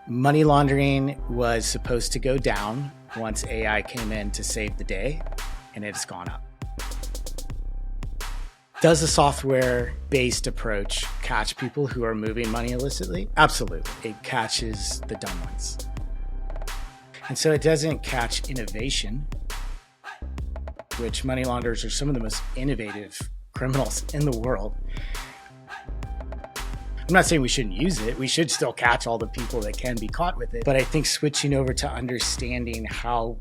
Money laundering was supposed to go down once AI came in to save the day, and it's gone up. Does a software-based approach catch people who are moving money illicitly? Absolutely. It catches the dumb ones. And so it doesn't catch innovation, which money launderers are some of the most innovative criminals in the world. I'm not saying we shouldn't use it. We should still catch all the people that can be caught with it. But I think switching over to understanding how.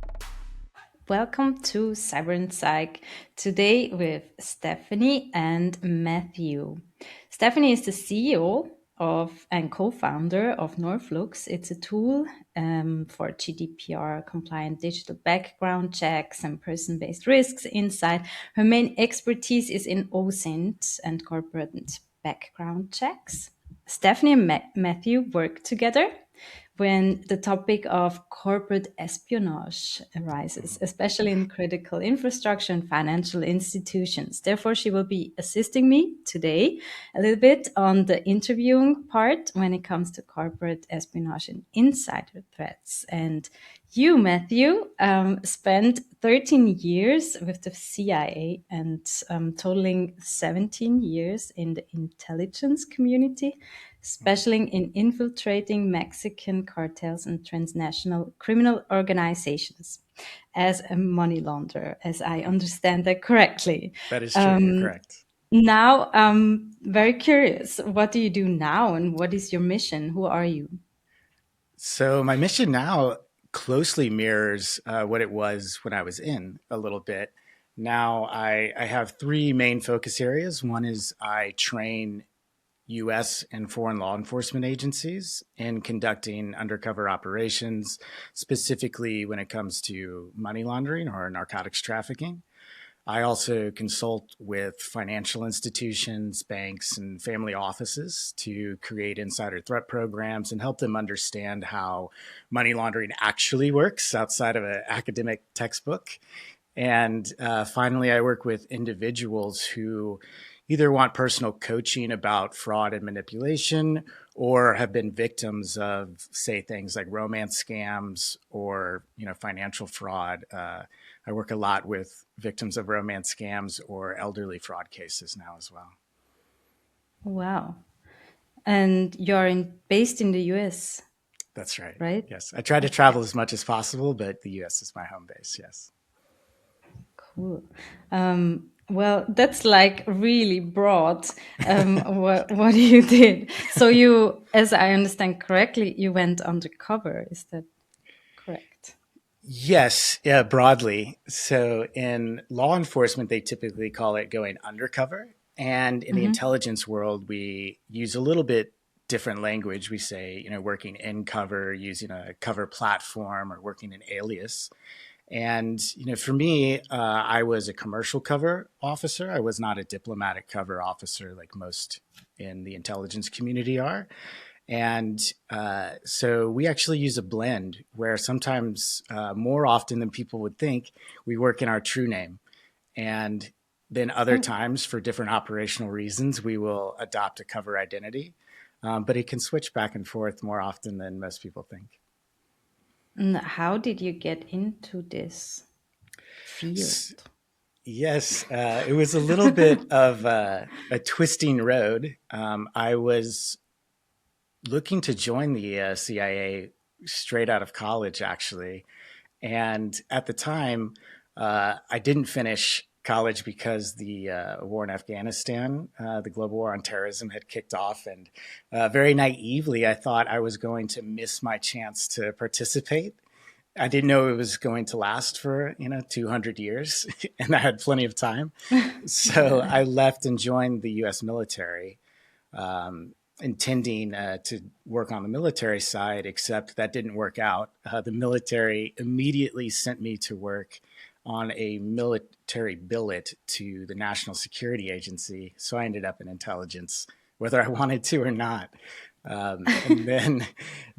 Welcome to Cyber and Psych. Today with Stephanie and Matthew. Stephanie is the CEO of and co-founder of Norphluchs. It's a tool for GDPR compliant digital background checks and person-based risks insight. Her main expertise is in OSINT and corporate background checks. Stephanie and Matthew work together when the topic of corporate espionage arises, especially in critical infrastructure and financial institutions. Therefore, she will be assisting me today a little bit on the interviewing part when it comes to corporate espionage and insider threats. And you, Matthew, spent 13 years with the CIA and totaling 17 years in the intelligence community, especially in infiltrating Mexican cartels and transnational criminal organizations as a money launderer, as I understand that correctly. That is true, you're correct. Now, I'm very curious. What do you do now and what is your mission? Who are you? So my mission now closely mirrors what it was when I was in a little bit. Now I have three main focus areas. One is I train U.S. and foreign law enforcement agencies in conducting undercover operations, specifically when it comes to money laundering or narcotics trafficking. I also consult with financial institutions, banks, and family offices to create insider threat programs and help them understand how money laundering actually works outside of an academic textbook. And finally, I work with individuals who either want personal coaching about fraud and manipulation or have been victims of, say, things like romance scams or, financial fraud. I work a lot with victims of romance scams or elderly fraud cases now as well. Wow. And you're based in the US, That's right. right? Yes. I try to travel as much as possible, but the US is my home base. Yes. Cool. Well, that's like really broad, what you did. So you, as I understand correctly, you went undercover. Is that correct? Yes, yeah, broadly. So in law enforcement, they typically call it going undercover. And in the intelligence world, we use a little bit different language. We say, working in cover, using a cover platform or working an alias. And, for me, I was a commercial cover officer. I was not a diplomatic cover officer like most in the intelligence community are. And so we actually use a blend where sometimes more often than people would think, we work in our true name. And then other times, for different operational reasons, we will adopt a cover identity. But it can switch back and forth more often than most people think. And how did you get into this field? Yes, it was a little bit of a twisting road. I was looking to join the CIA straight out of college, actually. And at the time, I didn't finish college because the war in Afghanistan, the global war on terrorism, had kicked off. And very naively, I thought I was going to miss my chance to participate. I didn't know it was going to last for 200 years, and I had plenty of time. So I left and joined the U.S. military, intending to work on the military side, except that didn't work out. The military immediately sent me to work on a military billet to the National Security Agency. So I ended up in intelligence, whether I wanted to or not. And then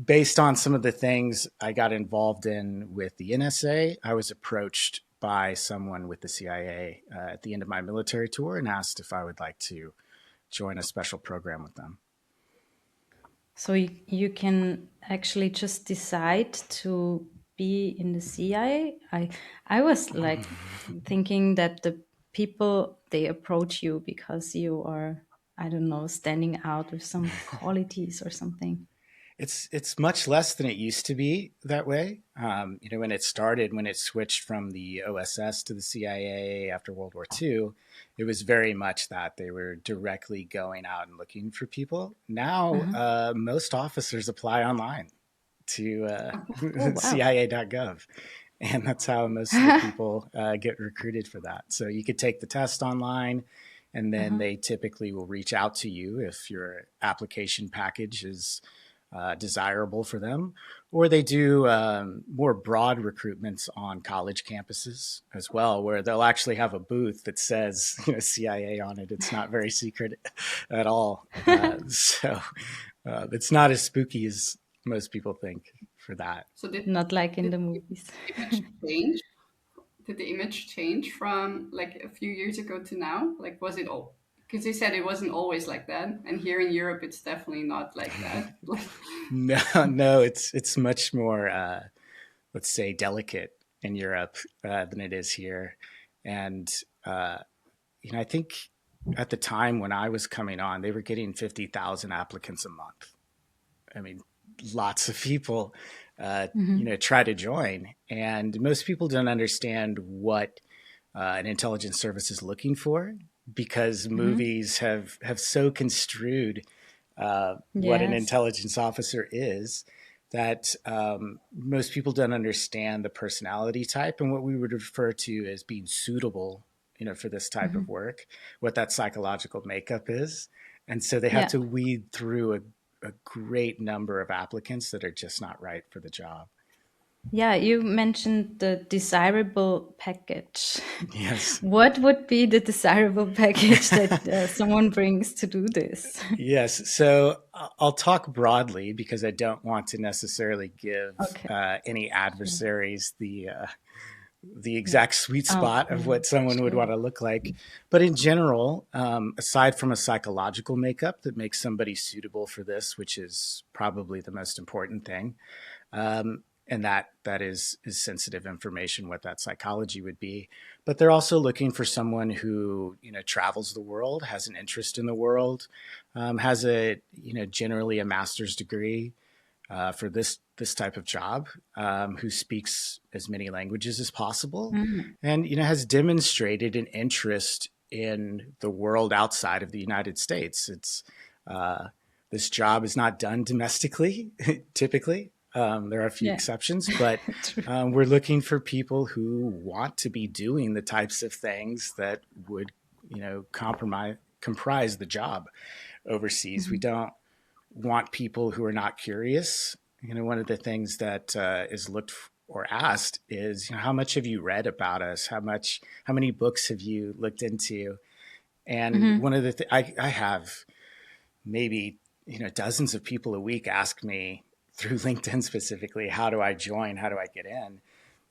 based on some of the things I got involved in with the NSA, I was approached by someone with the CIA at the end of my military tour and asked if I would like to join a special program with them. So you can actually just decide to be in the CIA? I was like thinking that the people they approach you because you are, I don't know, standing out with some qualities or something. It's much less than it used to be that way. When it started, when it switched from the OSS to the CIA after World War II, it was very much that they were directly going out and looking for people. Now, Uh-huh. most officers apply online to Oh wow. CIA.gov. And that's how most of the people get recruited for that. So you could take the test online, and then Uh-huh. they typically will reach out to you if your application package is desirable for them, or they do more broad recruitments on college campuses as well, where they'll actually have a booth that says CIA on it. It's not very secret at all, so it's not as spooky as most people think for that. So Not like in did the the movies. image change? Did the image change from like a few years ago to now? Like, was it all? Because you said it wasn't always like that, and here in Europe, it's definitely not like that. Like, No, no, it's much more, let's say, delicate in Europe than it is here, and uh, I think at the time when I was coming on, they were getting 50,000 applicants a month. I mean, lots of people, Hmm. try to join, and most people don't understand what an intelligence service is looking for because Hmm. movies have so construed what an Yes. intelligence officer is that most people don't understand the personality type and what we would refer to as being suitable, for this type of Hmm. work, what that psychological makeup is. And so they have Yeah. to weed through a great number of applicants that are just not right for the job. Yeah, you mentioned the desirable package. Yes. What would be the desirable package that someone brings to do this? Yes. So I'll talk broadly because I don't want to necessarily give Okay. any Sure. adversaries the Yeah. exact sweet spot of Okay. what someone would Sure. want to look like. But in general, aside from a psychological makeup that makes somebody suitable for this, which is probably the most important thing, and that is sensitive information, what that psychology would be. But they're also looking for someone who travels the world, has an interest in the world, has a generally a master's degree for this type of job, who speaks as many languages as possible, Mhm. and has demonstrated an interest in the world outside of the United States. It's uh, This job is not done domestically, typically. There are a few Yeah. exceptions, but True. we're looking for people who want to be doing the types of things that would, comprise the job overseas. We Mhm. don't want people who are not curious. One of the things that is looked or asked is, how much have you read about us? How many books have you looked into? And Mhm. one of the I have maybe dozens of people a week ask me through LinkedIn specifically, how do I join? How do I get in?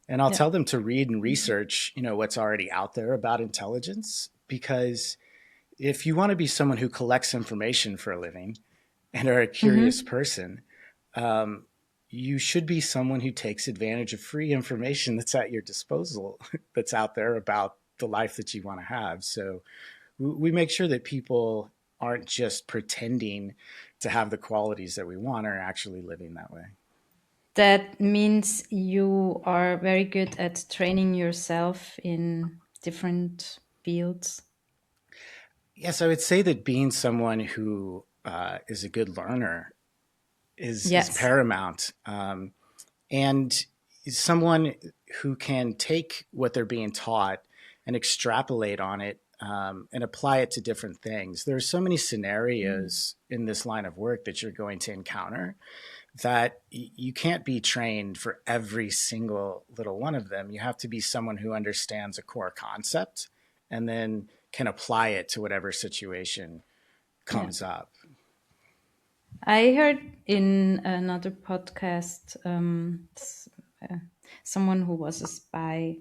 And I'll Yeah. tell them to read and research, what's already out there about intelligence, because if you want to be someone who collects information for a living and are a curious Mhm. person, um, you should be someone who takes advantage of free information that's at your disposal, that's out there about the life that you want to have. So we make sure that people aren't just pretending to have the qualities that we want, are actually living that way. That means you are very good at training yourself in different fields. Yes, I would say that being someone who is a good learner is Yes. paramount, and someone who can take what they're being taught and extrapolate on it, and apply it to different things. There are so many Mm. scenarios in this line of work that you're going to encounter that you can't be trained for every single little one of them. You have to be someone who understands a core concept and then can apply it to whatever situation Yeah. comes up. I heard in another podcast someone who was a spy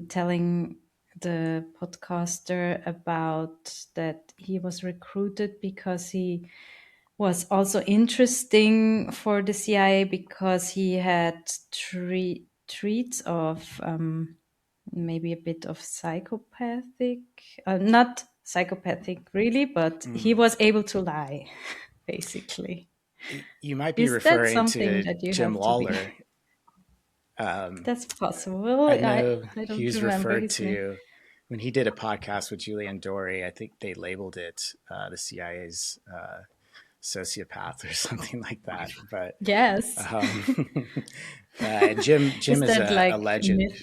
telling the podcaster about that he was recruited because he was also interesting for the CIA because he had traits of maybe a bit of psychopathic, not psychopathic really, but he was able to lie, basically. You might be Is that referring something to that you Jim have to be? Lawler. That's possible. I know I he don't was remember referred his name. to when he did a podcast with Julian Dory. I think they labeled it the CIA's sociopath or something like that. But Yes. and Jim Is is that a like a legend. myth?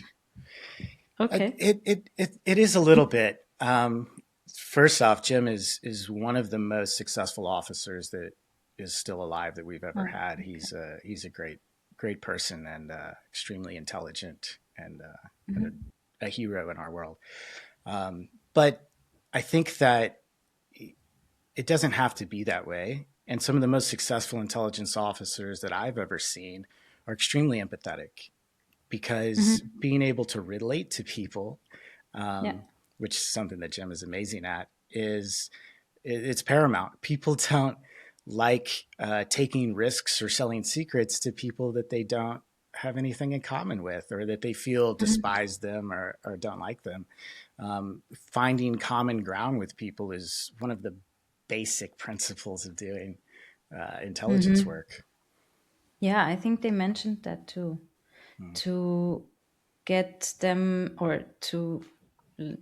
Okay. It is a little bit. First off, Jim is one of the most successful officers that is still alive that we've ever Oh, had. okay. He's a great person and extremely intelligent and Mhm. a hero in our world. But I think that it doesn't have to be that way. And some of the most successful intelligence officers that I've ever seen are extremely empathetic because Mhm. being able to relate to people, Yeah. which is something that Jim is amazing at, it's paramount. People don't like taking risks or selling secrets to people that they don't have anything in common with or that they feel Mhm. despise them or don't like them. Finding common ground with people is one of the basic principles of doing intelligence Mhm. work. Yeah, I think they mentioned that too. Hmm. To get them or to l-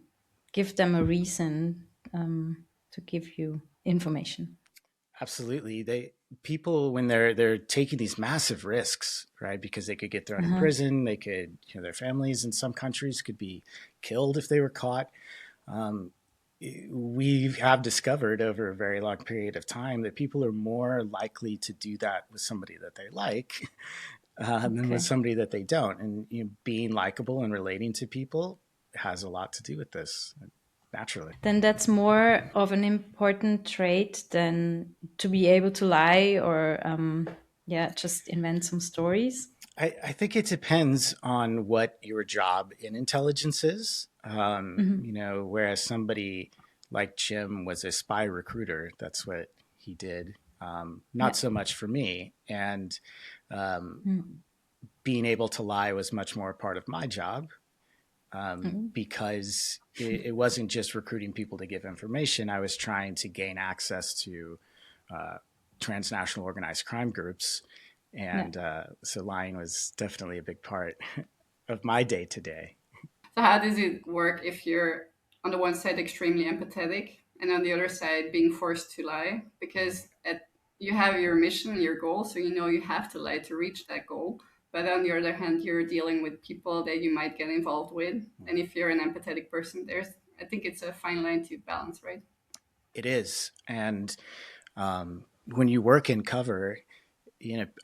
give them a reason to give you information. Absolutely. They people when they're taking these massive risks, right? Because they could get thrown in Uh-huh. prison, they could, their families in some countries could be killed if they were caught. Um, we have discovered over a very long period of time that people are more likely to do that with somebody that they like than with Okay. somebody that they don't. And being likable and relating to people has a lot to do with this naturally. Then that's more of an important trait than to be able to lie or yeah, just invent some stories. I think it depends on what your job in intelligence is. Hmm. Whereas somebody like Jim was a spy recruiter, that's what he did. Not Yeah. so much for me. And um, Mm. being able to lie was much more a part of my job Mm. because it wasn't just recruiting people to give information. I was trying to gain access to uh, transnational organized crime groups. Yeah. And so lying was definitely a big part of my day to day. So how does it work if you're on the one side extremely empathetic and on the other side being forced to lie? Because you have your mission, your goal, so you know you have to lie to reach that goal. But on the other hand, you're dealing with people that you might get involved with. And if you're an empathetic person, I think it's a fine line to balance, right? It is. And when you work in cover,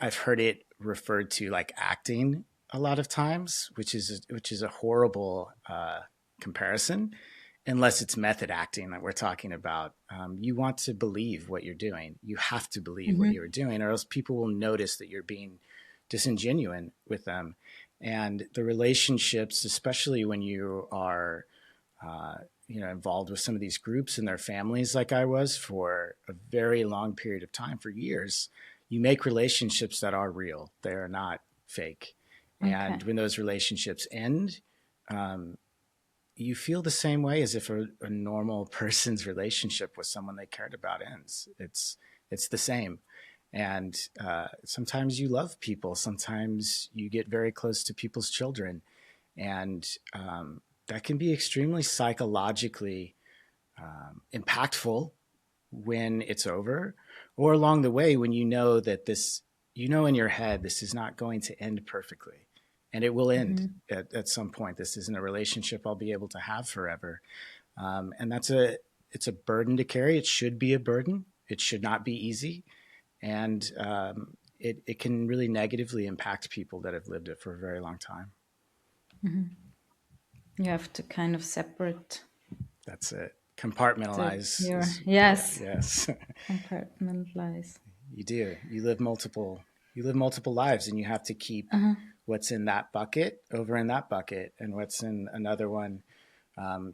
I've heard it referred to like acting a lot of times, which is a horrible comparison, unless it's method acting that we're talking about. You want to believe what you're doing. You have to believe what Hmm. you're doing, or else people will notice that you're being disingenuine with them. And the relationships, especially when you are uh, involved with some of these groups and their families, like I was for a very long period of time, for years, you make relationships that are real. They are not fake. Okay. And when those relationships end, um, you feel the same way as if a normal person's relationship with someone they cared about ends. It's the same. And sometimes you love people. Sometimes you get very close to people's children, and that can be extremely psychologically impactful when it's over, or along the way when you know that in your head, this is not going to end perfectly, and it will end Hmm. at some point. This isn't a relationship I'll be able to have forever, and it's a burden to carry. It should be a burden. It should not be easy, and it can really negatively impact people that have lived it for a very long time. Hmm. You have to kind of separate That's it. Compartmentalize your is, yeah, yes, yes. compartmentalize. You do. You live multiple lives, and you have to keep Uh-huh. what's in that bucket over in that bucket, and what's in another one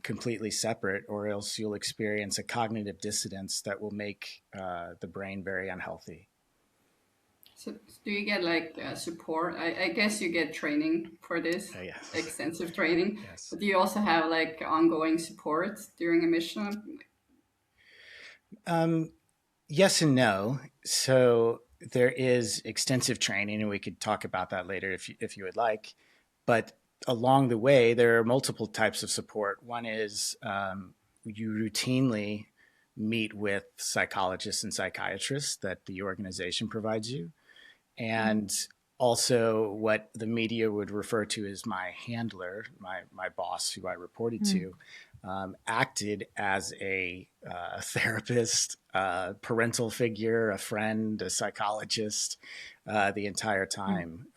completely separate, or else you'll experience a cognitive dissonance that will make the brain very unhealthy. So do you get like support? I guess you get training for this, Yes. extensive training. Yes. But do you also have like ongoing support during a mission? Yes and no. So there is extensive training, and we could talk about that later if you would like. But along the way, there are multiple types of support. One is you routinely meet with psychologists and psychiatrists that the organization provides you, and also what the media would refer to as my handler, my boss, who I reported to, acted as a therapist, parental figure, a friend, a psychologist the entire time,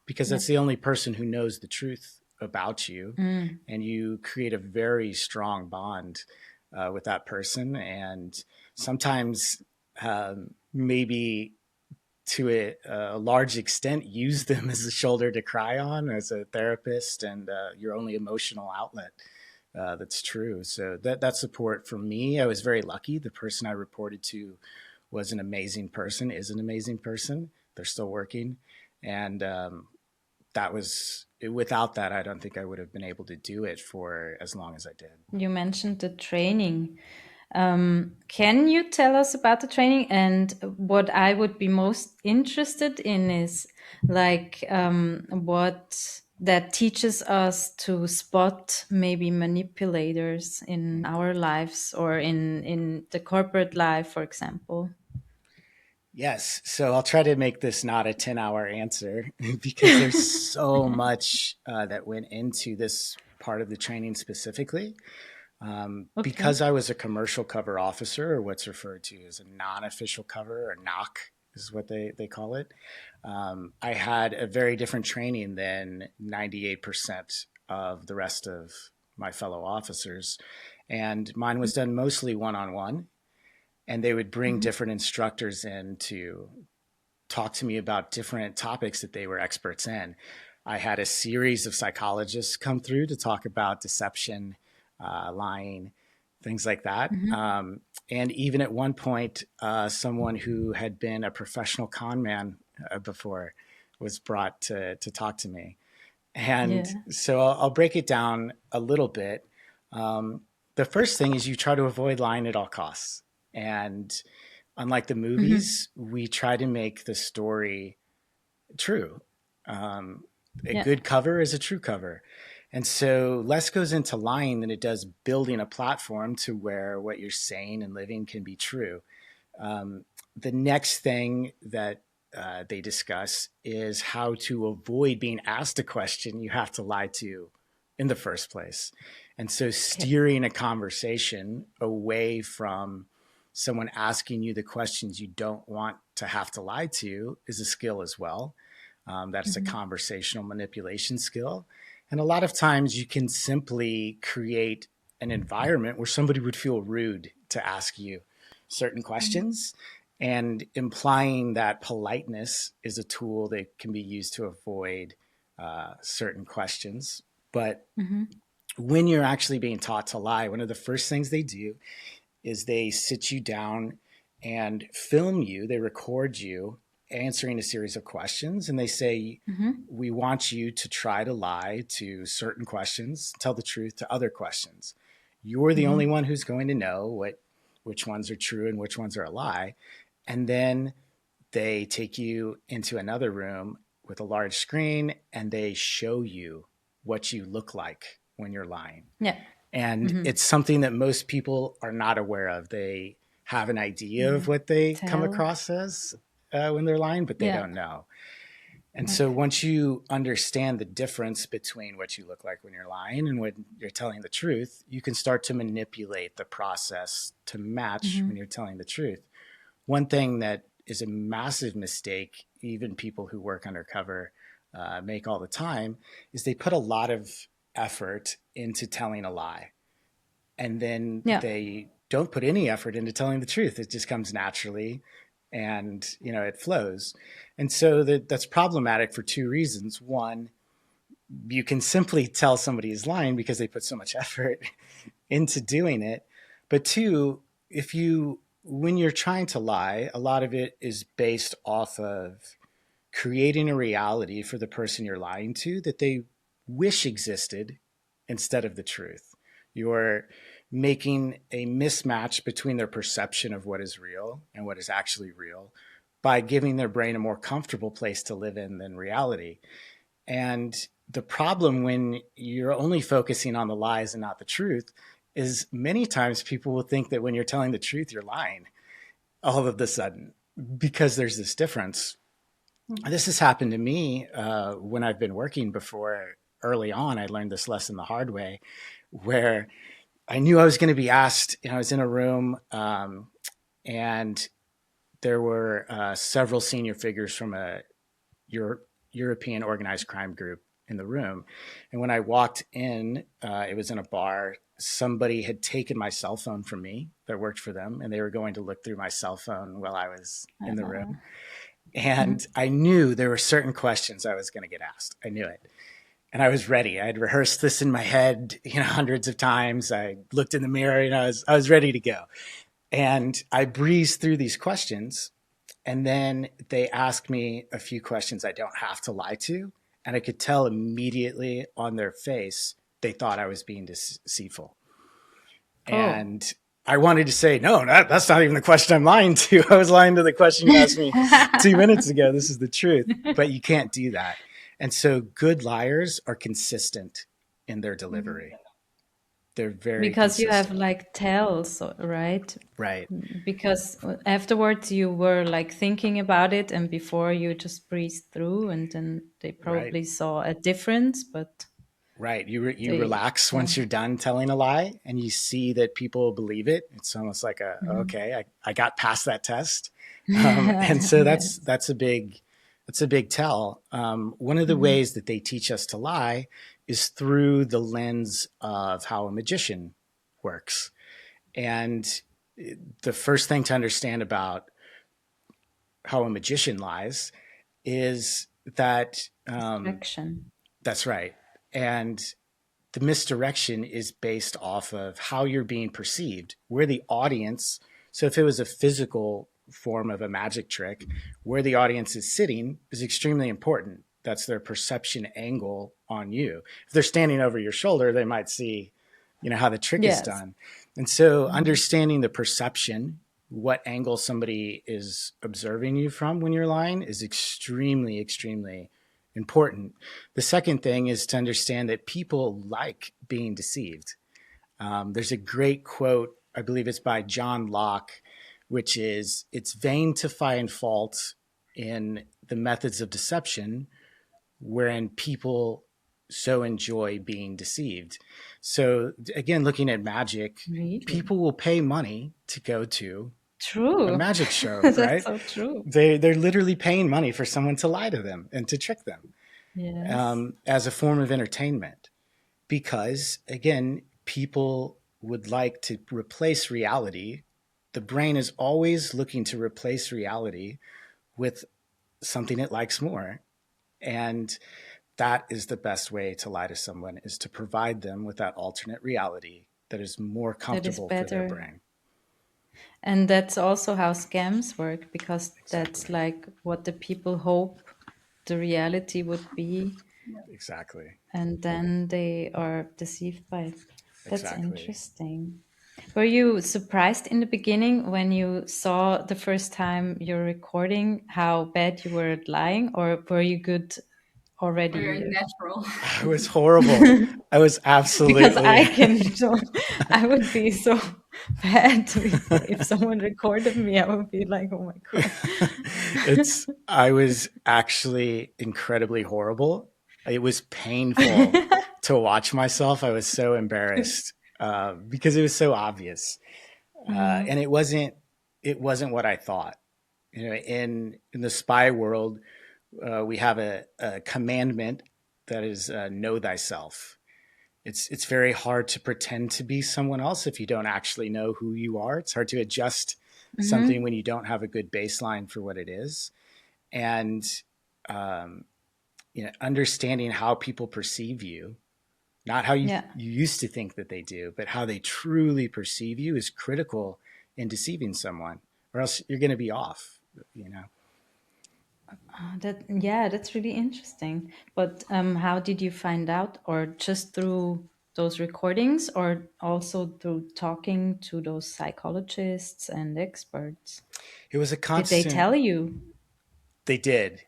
because that's the only person who knows the truth about you, and you create a very strong bond with that person, and sometimes maybe to a large extent use them as a shoulder to cry on as a therapist and your only emotional outlet. That's true. So that support for me, I was very lucky. The person I reported to was an amazing person, is an amazing person. They're still working. And that was, without that, I don't think I would have been able to do it for as long as I did. You mentioned the training. Can you tell us about the training? And what I would be most interested in is like what that teaches us to spot maybe manipulators in our lives or in the corporate life, for example. Yes. So I'll try to make this not a 10-hour answer because there's so much that went into this part of the training specifically. Okay. Because I was a commercial cover officer, or what's referred to as a non-official cover, or NOC is what they call it. I had a very different training than 98% of the rest of my fellow officers. And mine was done mostly one-on-one. And they would bring different instructors in to talk to me about different topics that they were experts in. I had a series of psychologists come through to talk about deception, lying, things like that. And even at one point, someone who had been a professional con man before was brought to talk to me. And Yeah. so I'll break it down a little bit. The first thing is you try to avoid lying at all costs. And unlike the movies, we try to make the story true. A Yeah. good cover is a true cover. And so less goes into lying than it does building a platform to where what you're saying and living can be true. The next thing that they discuss is how to avoid being asked a question you have to lie to in the first place. And so steering a conversation away from someone asking you the questions you don't want to have to lie to is a skill as well. That's a conversational manipulation skill. And a lot of times you can simply create an environment where somebody would feel rude to ask you certain questions, and implying that politeness is a tool that can be used to avoid certain questions. But when you're actually being taught to lie, one of the first things they do is they sit you down and film you, they record you answering a series of questions, and they say, we want you to try to lie to certain questions, tell the truth to other questions. You're the only one who's going to know which ones are true and which ones are a lie. And then they take you into another room with a large screen and they show you what you look like when you're lying. Yeah. And it's something that most people are not aware of. They have an idea of what they come across as when they're lying, but they don't know. And so once you understand the difference between what you look like when you're lying and when you're telling the truth, you can start to manipulate the process to match when you're telling the truth. One thing that is a massive mistake, even people who work undercover make all the time, is they put a lot of effort into telling a lie. And then they don't put any effort into telling the truth. It just comes naturally and, it flows. And so that's problematic for two reasons. One, you can simply tell somebody is lying because they put so much effort into doing it. But two, when you're trying to lie, a lot of it is based off of creating a reality for the person you're lying to that they wish existed instead of the truth. You're making a mismatch between their perception of what is real and what is actually real by giving their brain a more comfortable place to live in than reality. And the problem when you're only focusing on the lies and not the truth is many times people will think that when you're telling the truth, you're lying all of a sudden because there's this difference. This has happened to me when I've been working before. Early on, I learned this lesson the hard way, where I knew I was going to be asked. I was in a room, and there were several senior figures from a European organized crime group in the room. And when I walked in, it was in a bar. Somebody had taken my cell phone from me that worked for them, and they were going to look through my cell phone while I was in the room. And I knew there were certain questions I was going to get asked. I knew it. And I was ready. I had rehearsed this in my head, hundreds of times. I looked in the mirror and I was ready to go. And I breezed through these questions. And then they asked me a few questions I don't have to lie to. And I could tell immediately on their face, they thought I was being deceitful. And I wanted to say, no, that's not even the question I'm lying to. I was lying to the question you asked me 2 minutes ago. This is the truth. But you can't do that. And so good liars are consistent in their delivery. They're very because consistent. you have like tells, right? Right. Because afterwards you were like thinking about it, and before you just breezed through, and then they probably saw a difference, but right. You relax once you're done telling a lie, and you see that people believe it. It's almost like okay, I got past that test, and so that's a big tell. One of the ways that they teach us to lie is through the lens of how a magician works. And the first thing to understand about how a magician lies is that that's right. And the misdirection is based off of how you're being perceived, where the audience. So if it was a physical form of a magic trick, where the audience is sitting is extremely important. That's their perception angle on you. If they're standing over your shoulder, they might see, how the trick is done. And so understanding the perception, what angle somebody is observing you from when you're lying is extremely, extremely important. The second thing is to understand that people like being deceived. There's a great quote, I believe it's by John Locke, which is, "It's vain to find fault in the methods of deception wherein people so enjoy being deceived." So again, looking at magic, people will pay money to go to a magic show, right? So true. They're literally paying money for someone to lie to them and to trick them as a form of entertainment. Because again, people would like to replace reality. The brain is always looking to replace reality with something it likes more. And that is the best way to lie to someone, is to provide them with that alternate reality that is more comfortable for their brain. And that's also how scams work, because that's like what the people hope the reality would be. Exactly. And then they are deceived by it. That's interesting. Were you surprised in the beginning when you saw the first time your recording how bad you were at lying, or were you good already? Or you're natural. I was horrible. I was absolutely. Because I would be so bad if someone recorded me. I would be like, oh my God. I was actually incredibly horrible. It was painful to watch myself. I was so embarrassed because it was so obvious, and it wasn't what I thought. In the spy world, we have a commandment that is know thyself. It's very hard to pretend to be someone else if you don't actually know who you are. It's hard to adjust something when you don't have a good baseline for what it is. And understanding how people perceive you, not how you, Yeah. you used to think that they do, but how they truly perceive you is critical in deceiving someone, or else you're going to be off, you know. That's really interesting. But how did you find out, or just through those recordings, or also through talking to those psychologists and experts? It was a Did they constant. tell you? They did.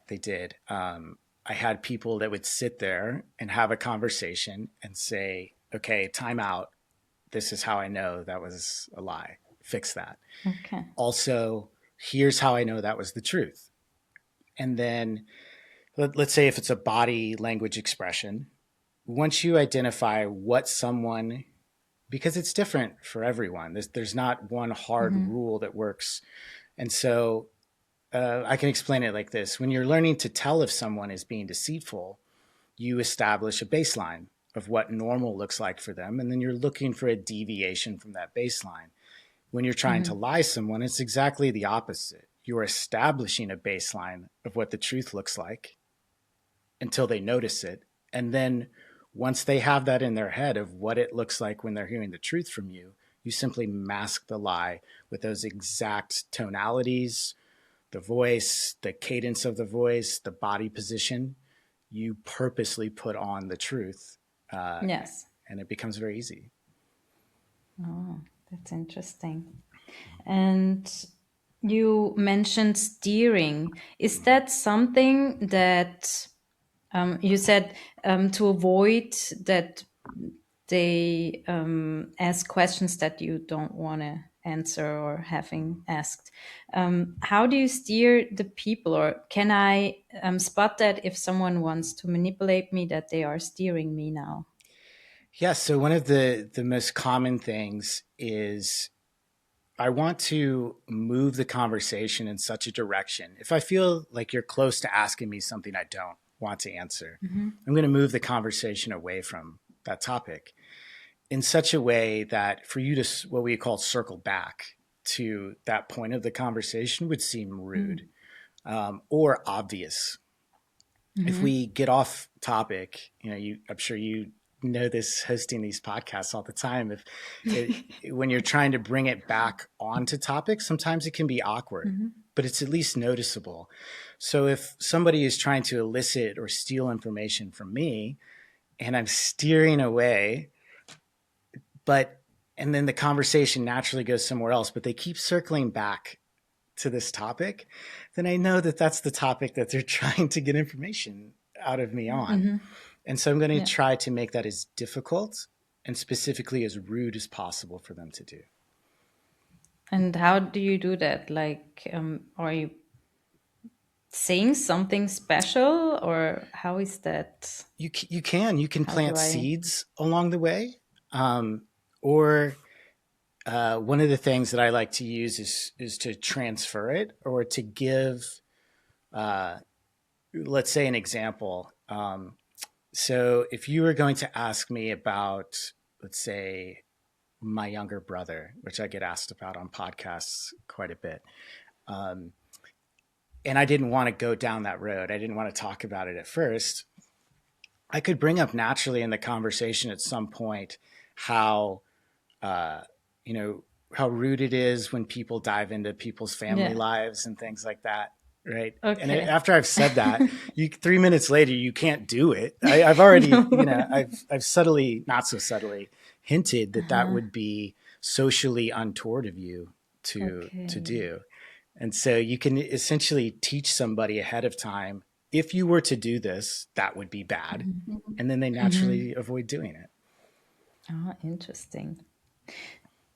I had people that would sit there and have a conversation and say, okay, time out. This is how I know that was a lie. Fix that. Okay. Also, here's how I know that was the truth. And then let's say if it's a body language expression, once you identify what someone, because it's different for everyone, there's not one hard Mm-hmm. rule that works. And so I can explain it like this. When you're learning to tell if someone is being deceitful, you establish a baseline of what normal looks like for them. And then you're looking for a deviation from that baseline. When you're trying to Mm-hmm. lie someone, it's exactly the opposite. You're establishing a baseline of what the truth looks like until they notice it. And then once they have that in their head of what it looks like when they're hearing the truth from you, you simply mask the lie with those exact tonalities, the voice, the cadence of the voice, the body position. You purposely put on the truth, uh, Yes. and it becomes very easy. Oh, that's interesting. And you mentioned steering. Is that something that you said to avoid that they ask questions that you don't want to answer or having asked? How do you steer the people, or can I spot that if someone wants to manipulate me, that they are steering me now? Yeah. So one of the most common things is I want to move the conversation in such a direction. If I feel like you're close to asking me something I don't want to answer, Mm-hmm. I'm going to move the conversation away from that topic in such a way that for you to what we call circle back to that point of the conversation would seem rude, or obvious. If Mm-hmm. we get off topic, I'm sure you know this hosting these podcasts all the time. If when you're trying to bring it back onto topic, sometimes it can be awkward, Mm-hmm. but it's at least noticeable. So if somebody is trying to elicit or steal information from me and I'm steering away, but and then the conversation naturally goes somewhere else, but they keep circling back to this topic, then I know that that's the topic that they're trying to get information out of me on. Mm-hmm. And so I'm going to Yeah. try to make that as difficult and specifically as rude as possible for them to do. And how do you do that? Like, are you saying something special, or how is that? You can How do plant I? seeds along the way, or one of the things that I like to use is to transfer it or to give, uh, let's say, an example. So if you were going to ask me about, let's say, my younger brother, which I get asked about on podcasts quite a bit, um, and I didn't want to go down that road, I didn't want to talk about it at first, I could bring up naturally in the conversation at some point how, uh, you know, how rude it is when people dive into people's family Yeah. lives and things like that. Right. And Okay. after I've said that, 3 minutes later, you can't do it. I've already, No. I've subtly, not so subtly hinted that that Uh-huh. would be socially untoward of you to Okay. do. And so you can essentially teach somebody ahead of time, if you were to do this, that would be bad. And then they Mm-hmm. naturally avoid doing it. Oh, interesting.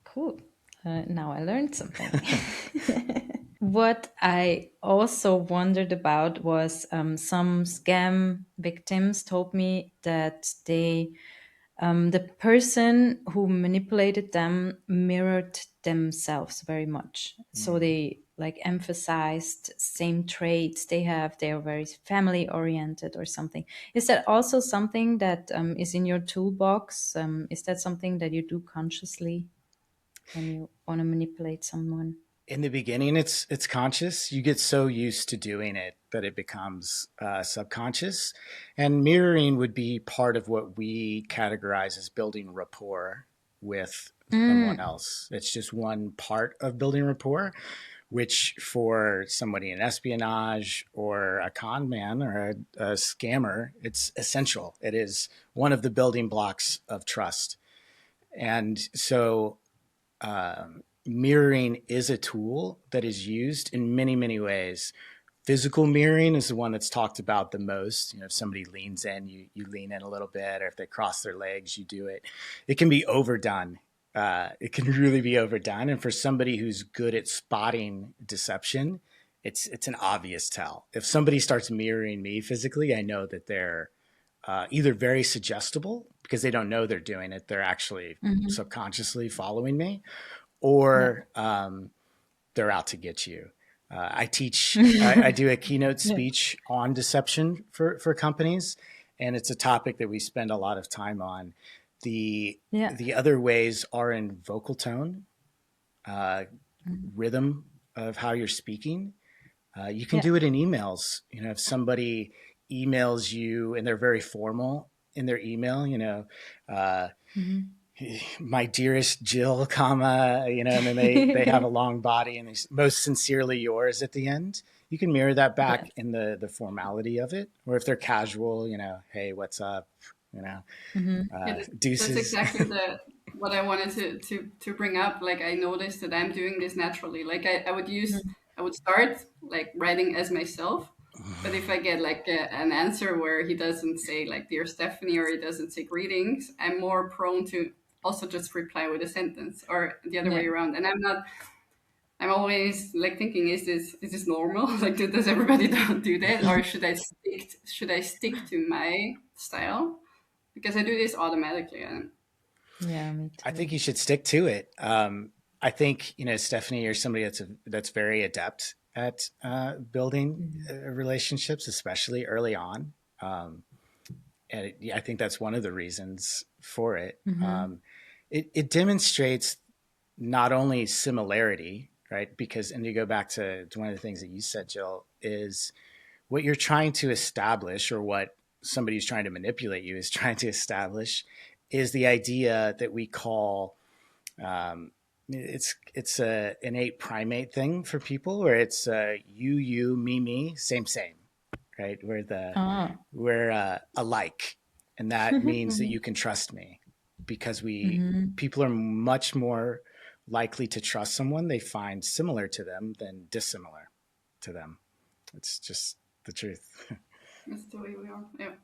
Cool. Now I learned something. What I also wondered about was some scam victims told me that the person who manipulated them mirrored themselves very much. So Mm. they like emphasized same traits they have. They are very family oriented or something. Is that also something that is in your toolbox? Is that something that you do consciously when you want to manipulate someone? In the beginning, it's conscious. You get so used to doing it that it becomes subconscious. And mirroring would be part of what we categorize as building rapport with someone Mm, else. It's just one part of building rapport, which for somebody in espionage or a con man or a scammer, it's essential. It is one of the building blocks of trust. And so mirroring is a tool that is used in many, many ways. Physical mirroring is the one that's talked about the most. You know, if somebody leans in, you lean in a little bit, or if they cross their legs, you do it. It can be overdone. It can really be overdone. And for somebody who's good at spotting deception, it's an obvious tell. If somebody starts mirroring me physically, I know that they're either very suggestible because they don't know they're doing it. They're actually mhm. subconsciously following me, Yeah. or they're out to get you. I do a keynote Yeah. speech on deception for companies, and it's a topic that we spend a lot of time on. The Yeah. the other ways are in vocal tone, uh, Mhm. rhythm of how you're speaking. You can Yeah. do it in emails. You know, if somebody emails you and they're very formal in their email, uh, Mhm. my dearest Jill, comma, and then they have a long body and they most sincerely yours at the end. You can mirror that back Yes. in the formality of it, or if they're casual, hey, what's up, Mhm. Yeah, that's deuces. exactly the what I wanted to bring up. Like I noticed that I'm doing this naturally. Like Mhm. I would start like writing as myself, but if I get like an answer where he doesn't say like dear Stephanie or he doesn't say greetings, I'm more prone to also just reply with a sentence or the other way Yeah. around. And I'm always like thinking, is this normal? Like, does everybody do that, or should I stick to my style because I do this automatically? And Yeah, me I too. think you should stick to it. I think Stephanie, you're somebody that's very adept at building Mhm. relationships, especially early on. Um, yeah, I think that's one of the reasons for it. Mhm. It demonstrates not only similarity, right? Because, and you go back to one of the things that you said, Jill, is what you're trying to establish, or what somebody who's trying to manipulate you is trying to establish, is the idea that we call it's a innate primate thing for people, where it's you, me, same, right? Ah. We're alike, and that means that you Mhm. can trust me, because we Mhm. people are much more likely to trust someone they find similar to them than dissimilar to them. It's just the truth. that's the way we are. Yeah.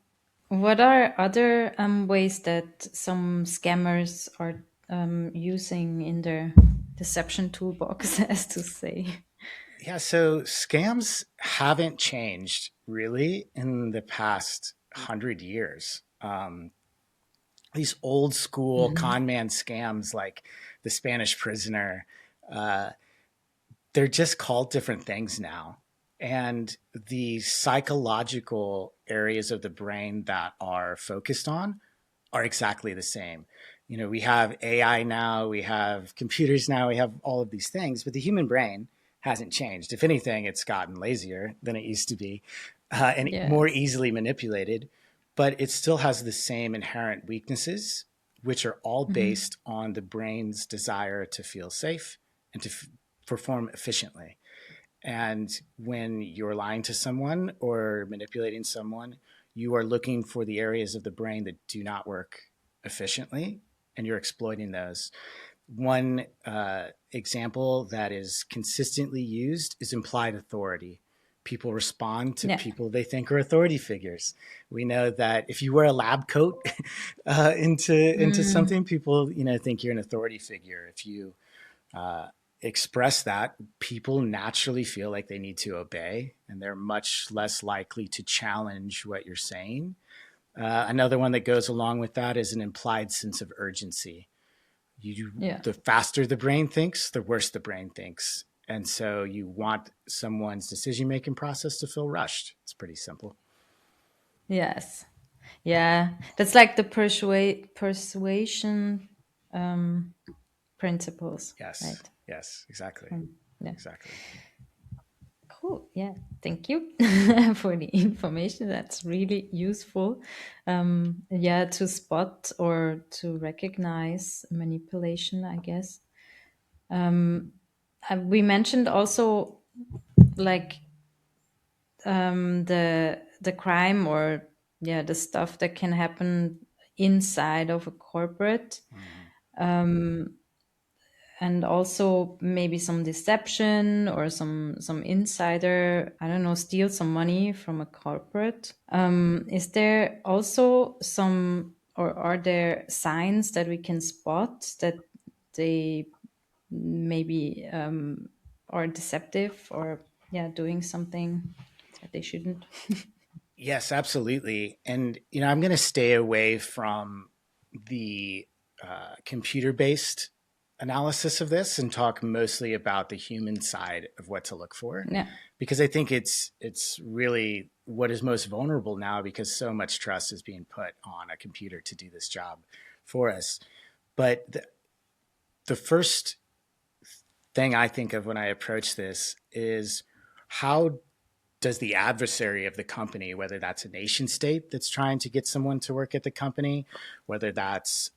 What are other ways that some scammers are using in their deception toolbox, as to say? Yeah, so scams haven't changed really in the past 100 years. These old school Mhm. con man scams like the Spanish prisoner, uh, they're just called different things now. And the psychological areas of the brain that are focused on are exactly the same. We have AI now, we have computers now, we have all of these things, but the human brain hasn't changed. If anything, it's gotten lazier than it used to be, and more Yes. easily manipulated, but it still has the same inherent weaknesses, which are all Mhm. based on the brain's desire to feel safe and to perform efficiently. And when you're lying to someone or manipulating someone, you are looking for the areas of the brain that do not work efficiently, and you're exploiting those. One example that is consistently used is implied authority. People respond to Yeah. people they think are authority figures. We know that if you wear a lab coat into Mm. something, people think you're an authority figure. If you uh, express that, people naturally feel like they need to obey, and they're much less likely to challenge what you're saying. Another one that goes along with that is an implied sense of urgency. Yeah. The faster the brain thinks, the worse the brain thinks. And so you want someone's decision making process to feel rushed. It's pretty simple. Yes. Yeah. That's like the persuasion principles, Yes, right? yes, exactly. Mm. exactly. Cool. Yeah. Thank you for the information. That's really useful. Yeah, to spot or to recognize manipulation, I guess. We mentioned also like the crime or the stuff that can happen inside of a corporate. And also maybe some deception or some insider, I don't know, steal some money from a corporate. Is there also some, or are there signs that we can spot that they maybe are deceptive or doing something that they shouldn't? Yes, absolutely. And, I'm going to stay away from the computer-based analysis of this and talk mostly about the human side of what to look for, Yeah. because I think it's really what is most vulnerable now, because so much trust is being put on a computer to do this job for us. But the first thing I think of when I approach this is, how does the adversary of the company, whether that's a nation state that's trying to get someone to work at the company, whether that's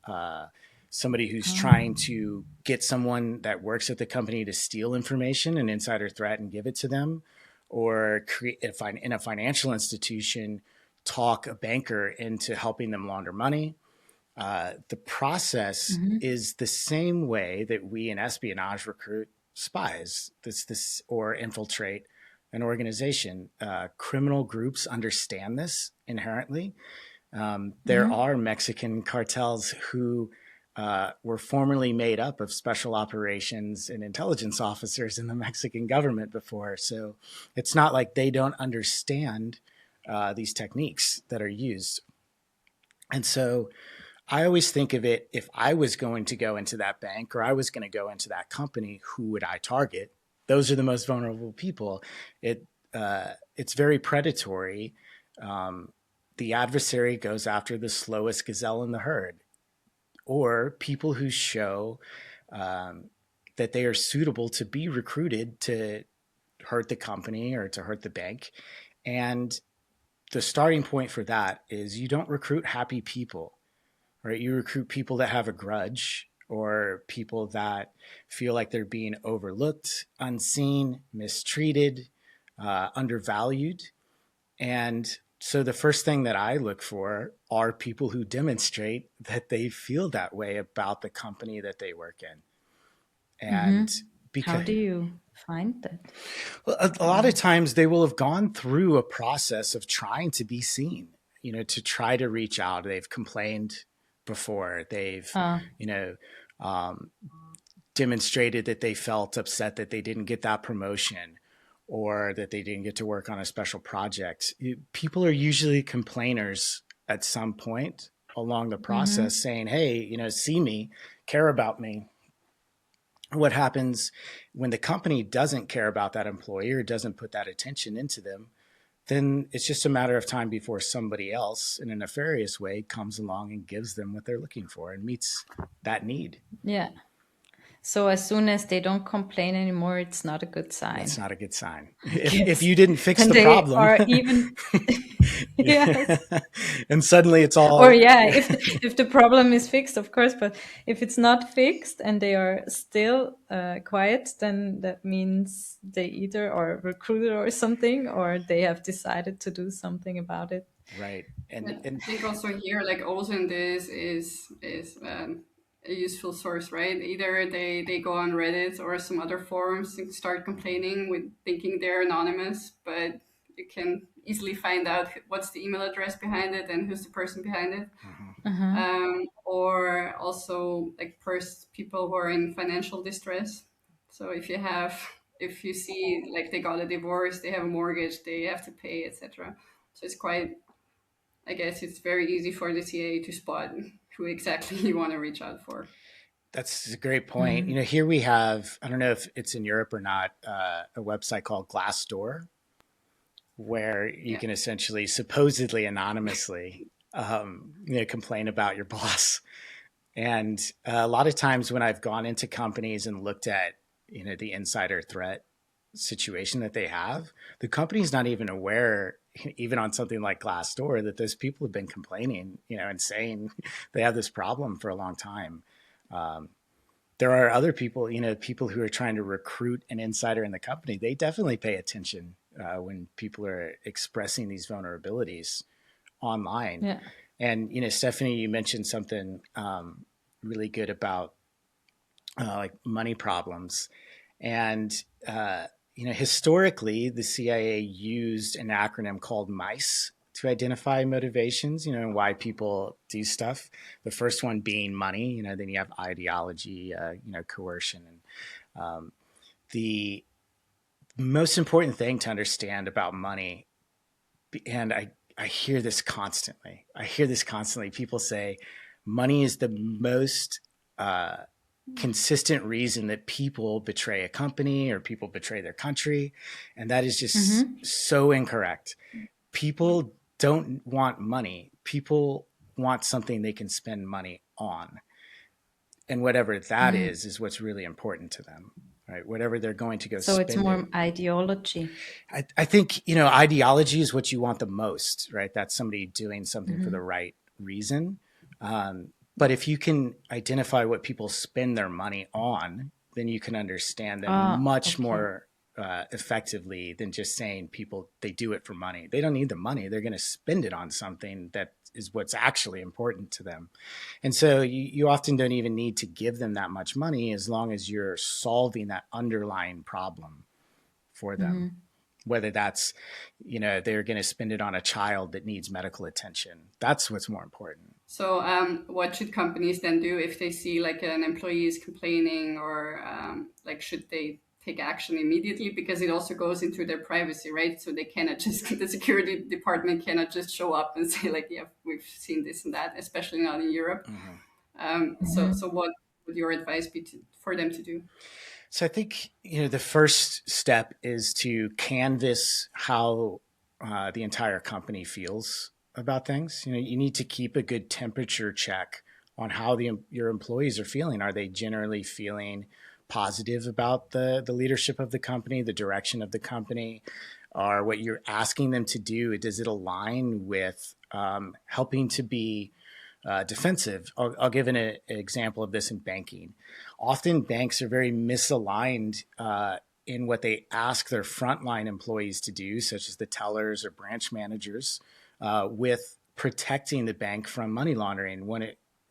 somebody who's trying to get someone that works at the company to steal information, an insider threat, and give it to them, or create in a financial institution, talk a banker into helping them launder money. The process is the same way that we in espionage recruit spies, or infiltrate an organization. Criminal groups understand this inherently. There are Mexican cartels who were formerly made up of special operations and intelligence officers in the Mexican government before. So it's not like they don't understand these techniques that are used. And so I always think of it, if I was going to go into that bank or I was going to go into that company, who would I target? Those are the most vulnerable people. It's very predatory. The adversary goes after the slowest gazelle in the herd, or people who show that they are suitable to be recruited to hurt the company or to hurt the bank. And the starting point for that is, you don't recruit happy people. Right? You recruit people that have a grudge, or people that feel like they're being overlooked, unseen, mistreated, undervalued. And so the first thing that I look for are people who demonstrate that they feel that way about the company that they work in. And How because do you find that? a lot of times they will have gone through a process of trying to be seen, to try to reach out. They've complained before. They've, demonstrated that they felt upset that they didn't get that promotion, or that they didn't get to work on a special project. People are usually complainers at some point along the process, saying, hey, see me, care about me. What happens when the company doesn't care about that employee or doesn't put that attention into them? Then it's just a matter of time before somebody else in a nefarious way comes along and gives them what they're looking for and meets that need. Yeah. So as soon as they don't complain anymore, it's not a good sign. That's not a good sign. If you didn't fix Then the they problem, are even yes. and suddenly it's all, Or if the problem is fixed, of course, but if it's not fixed and they are still quiet, then that means they either are recruited or something, or they have decided to do something about it. right. I And think also here, like OSINT is a useful source, right? Either they go on Reddit or some other forums and start complaining with thinking they're anonymous, but you can easily find out what's the email address behind it and who's the person behind it. Or also like first people who are in financial distress. So if you see like they got a divorce, they have a mortgage, they have to pay, etc. So I guess it's very easy for the CIA to spot who exactly you want to reach out for. that's a great point. Here we have, I don't know if it's in Europe or not, a website called Glassdoor, where you can essentially supposedly anonymously complain about your boss. And a lot of times when I've gone into companies and looked at the insider threat situation that they have. The company's not even aware, even on something like Glassdoor, that those people have been complaining, and saying they have this problem for a long time. Um, there are other people, people who are trying to recruit an insider in the company. They definitely pay attention when people are expressing these vulnerabilities online. Yeah. And, Stephanie, you mentioned something really good about like money problems. And, historically, the CIA used an acronym called MICE to identify motivations, and why people do stuff. The first one being money, then you have ideology, coercion. And the most important thing to understand about money, and I hear this constantly. People say money is the most consistent reason that people betray a company or people betray their country. And that is just so incorrect. People don't want money. People want something they can spend money on. And whatever that is what's really important to them, right? Whatever they're going to go So spend it's more it. ideology. I think, ideology is what you want the most, right? That's somebody doing something for the right reason. But if you can identify what people spend their money on, then you can understand them much more effectively than just saying they do it for money. They don't need the money. They're going to spend it on something that is what's actually important to them. And so you often don't even need to give them that much money as long as you're solving that underlying problem for them. Whether that's, they're going to spend it on a child that needs medical attention. That's what's more important. So what should companies then do if they see like an employee is complaining, or like should they take action immediately? Because it also goes into their privacy, right? So they cannot just, the security department cannot just show up and say like, yeah, we've seen this and that, especially not in Europe. So what would your advice be for them to do? So I think, the first step is to canvass how the entire company feels about things. You need to keep a good temperature check on how your employees are feeling. Are they generally feeling positive about the leadership of the company, the direction of the company? Or what you're asking them to do, does it align with helping to be defensive? I'll give an example of this in banking. Often banks are very misaligned in what they ask their frontline employees to do, such as the tellers or branch managers, with protecting the bank from money laundering.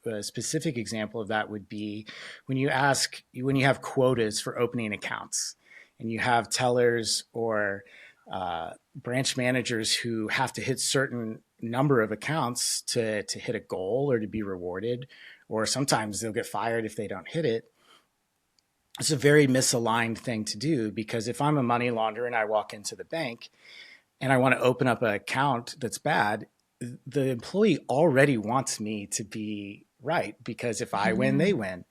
A specific example of that would be when you have quotas for opening accounts, and you have tellers or branch managers who have to hit certain number of accounts to hit a goal or to be rewarded, or sometimes they'll get fired if they don't hit it. It's a very misaligned thing to do, because if I'm a money launderer and I walk into the bank and I want to open up an account that's bad, the employee already wants me to be right, because if I win, they win.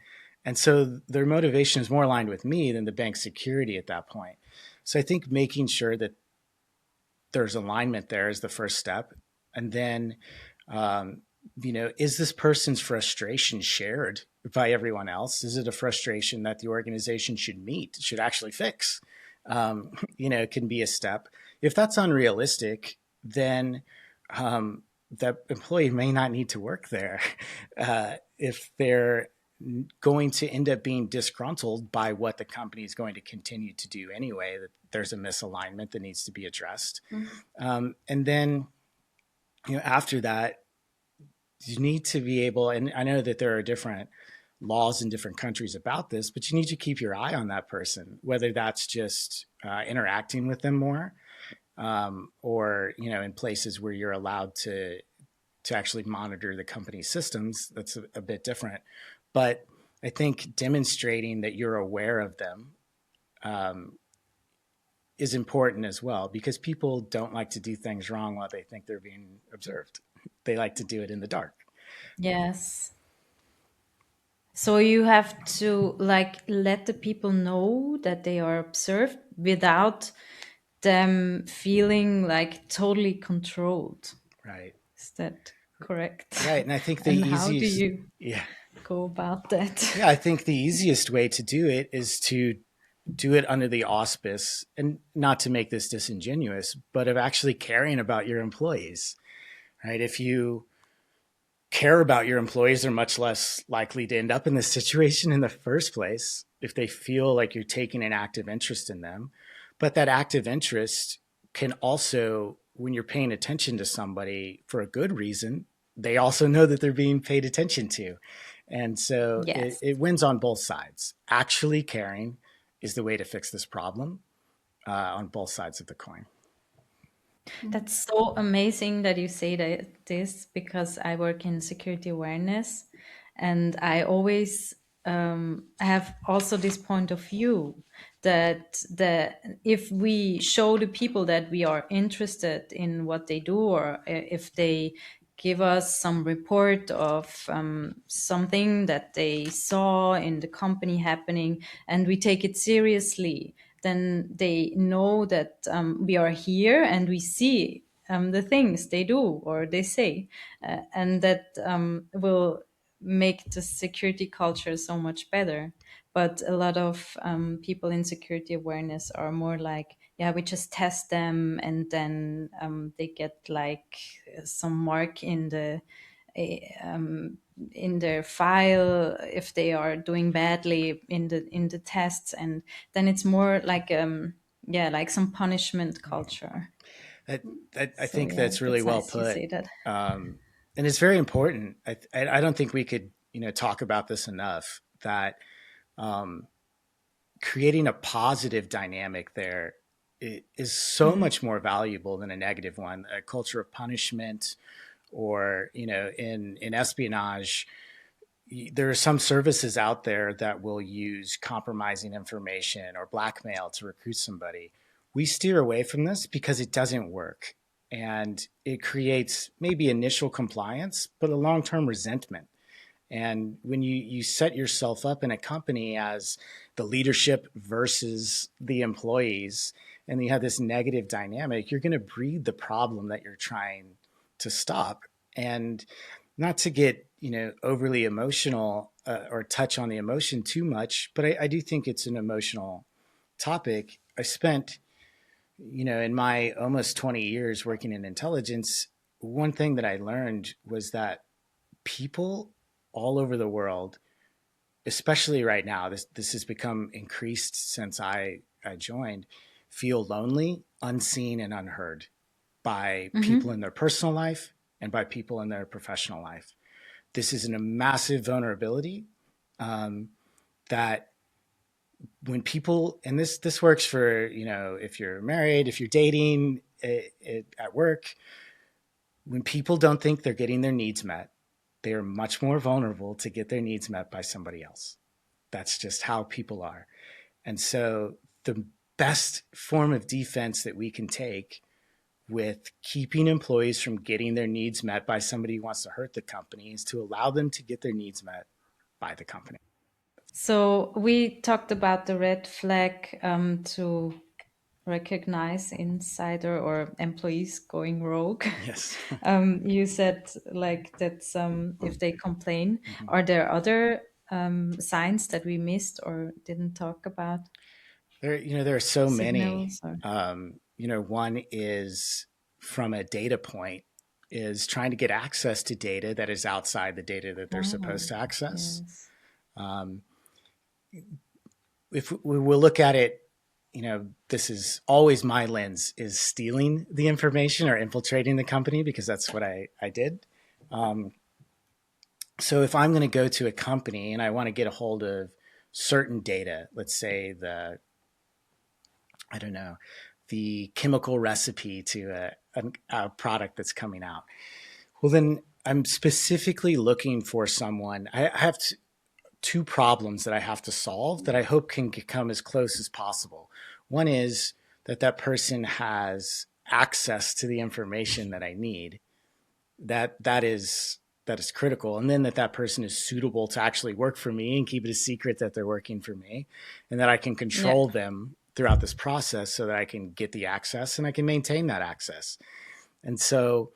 And so their motivation is more aligned with me than the bank's security at that point. So I think making sure that there's alignment there is the first step. And then, is this person's frustration shared by everyone else? Is it a frustration that the organization should actually fix? It can be a step. If that's unrealistic, then that employee may not need to work there. If they're going to end up being disgruntled by what the company is going to continue to do anyway, that there's a misalignment that needs to be addressed. And then, after that, you need to be able, and I know that there are different laws in different countries about this, but you need to keep your eye on that person, whether that's just interacting with them more, or, in places where you're allowed to actually monitor the company's systems. That's a bit different. But I think demonstrating that you're aware of them is important as well, because people don't like to do things wrong while they think they're being observed. They like to do it in the dark. Yes. So you have to like let the people know that they are observed without them feeling like totally controlled. Right. Is that correct? Right. And I think the And how do easiest, you yeah. go about that? Yeah, I think the easiest way to do it is to do it under the auspice, and not to make this disingenuous, but of actually caring about your employees, right? If you care about your employees, they're much less likely to end up in this situation in the first place if they feel like you're taking an active interest in them. But that active interest can also, when you're paying attention to somebody for a good reason, they also know that they're being paid attention to. And so Yes. it wins on both sides. Actually caring is the way to fix this problem on both sides of the coin. That's so amazing that you say this, because I work in security awareness, and I always have also this point of view that if we show the people that we are interested in what they do, or if they give us some report of something that they saw in the company happening, and we take it seriously, then they know that we are here and we see the things they do or they say, and that will make the security culture so much better. But a lot of people in security awareness are more like, yeah, we just test them, and then they get like some mark in their file if they are doing badly in the tests, and then it's more like yeah, like some punishment culture. I So think yeah, that's really that's well nice you put. say that. And it's very important. I don't think we could, talk about this enough, that um, creating a positive dynamic there is so Hmm. much more valuable than a negative one. A culture of punishment, or, in espionage, there are some services out there that will use compromising information or blackmail to recruit somebody. We steer away from this because it doesn't work. And it creates maybe initial compliance, but a long term resentment. And when you set yourself up in a company as the leadership versus the employees, and you have this negative dynamic, you're going to breed the problem that you're trying to stop. And not to get overly emotional, or touch on the emotion too much, but I do think it's an emotional topic. I spent, in my almost 20 years working in intelligence, one thing that I learned was that people all over the world, especially right now, this has become increased since I joined, feel lonely, unseen, and unheard by people in Hmm. their personal life and by people in their professional life. This is a massive vulnerability, that when people, and this works for, if you're married, if you're dating, at work, when people don't think they're getting their needs met, they are much more vulnerable to get their needs met by somebody else. That's just how people are. And so the best form of defense that we can take with keeping employees from getting their needs met by somebody who wants to hurt the company is to allow them to get their needs met by the company. So we talked about the red flag to recognize insider or employees going rogue. Yes. You said like that's if they complain. Mhm. Are there other signs that we missed or didn't talk about? There are so many. Signals or One is, from a data point, is trying to get access to data that is outside the data that they're ah, supposed to access. yes. Um, if we will look at it, this is always my lens, is stealing the information or infiltrating the company, because that's what I did. Um, so if I'm going to go to a company and I want to get a hold of certain data, let's say I don't know, the chemical recipe to a product that's coming out. Well, then I'm specifically looking for someone. I have two problems that I have to solve that I hope can come as close as possible. One is that person has access to the information that I need. That is critical, and then that person is suitable to actually work for me and keep it a secret that they're working for me, and that I can Yeah. control them throughout this process so that I can get the access and I can maintain that access. And so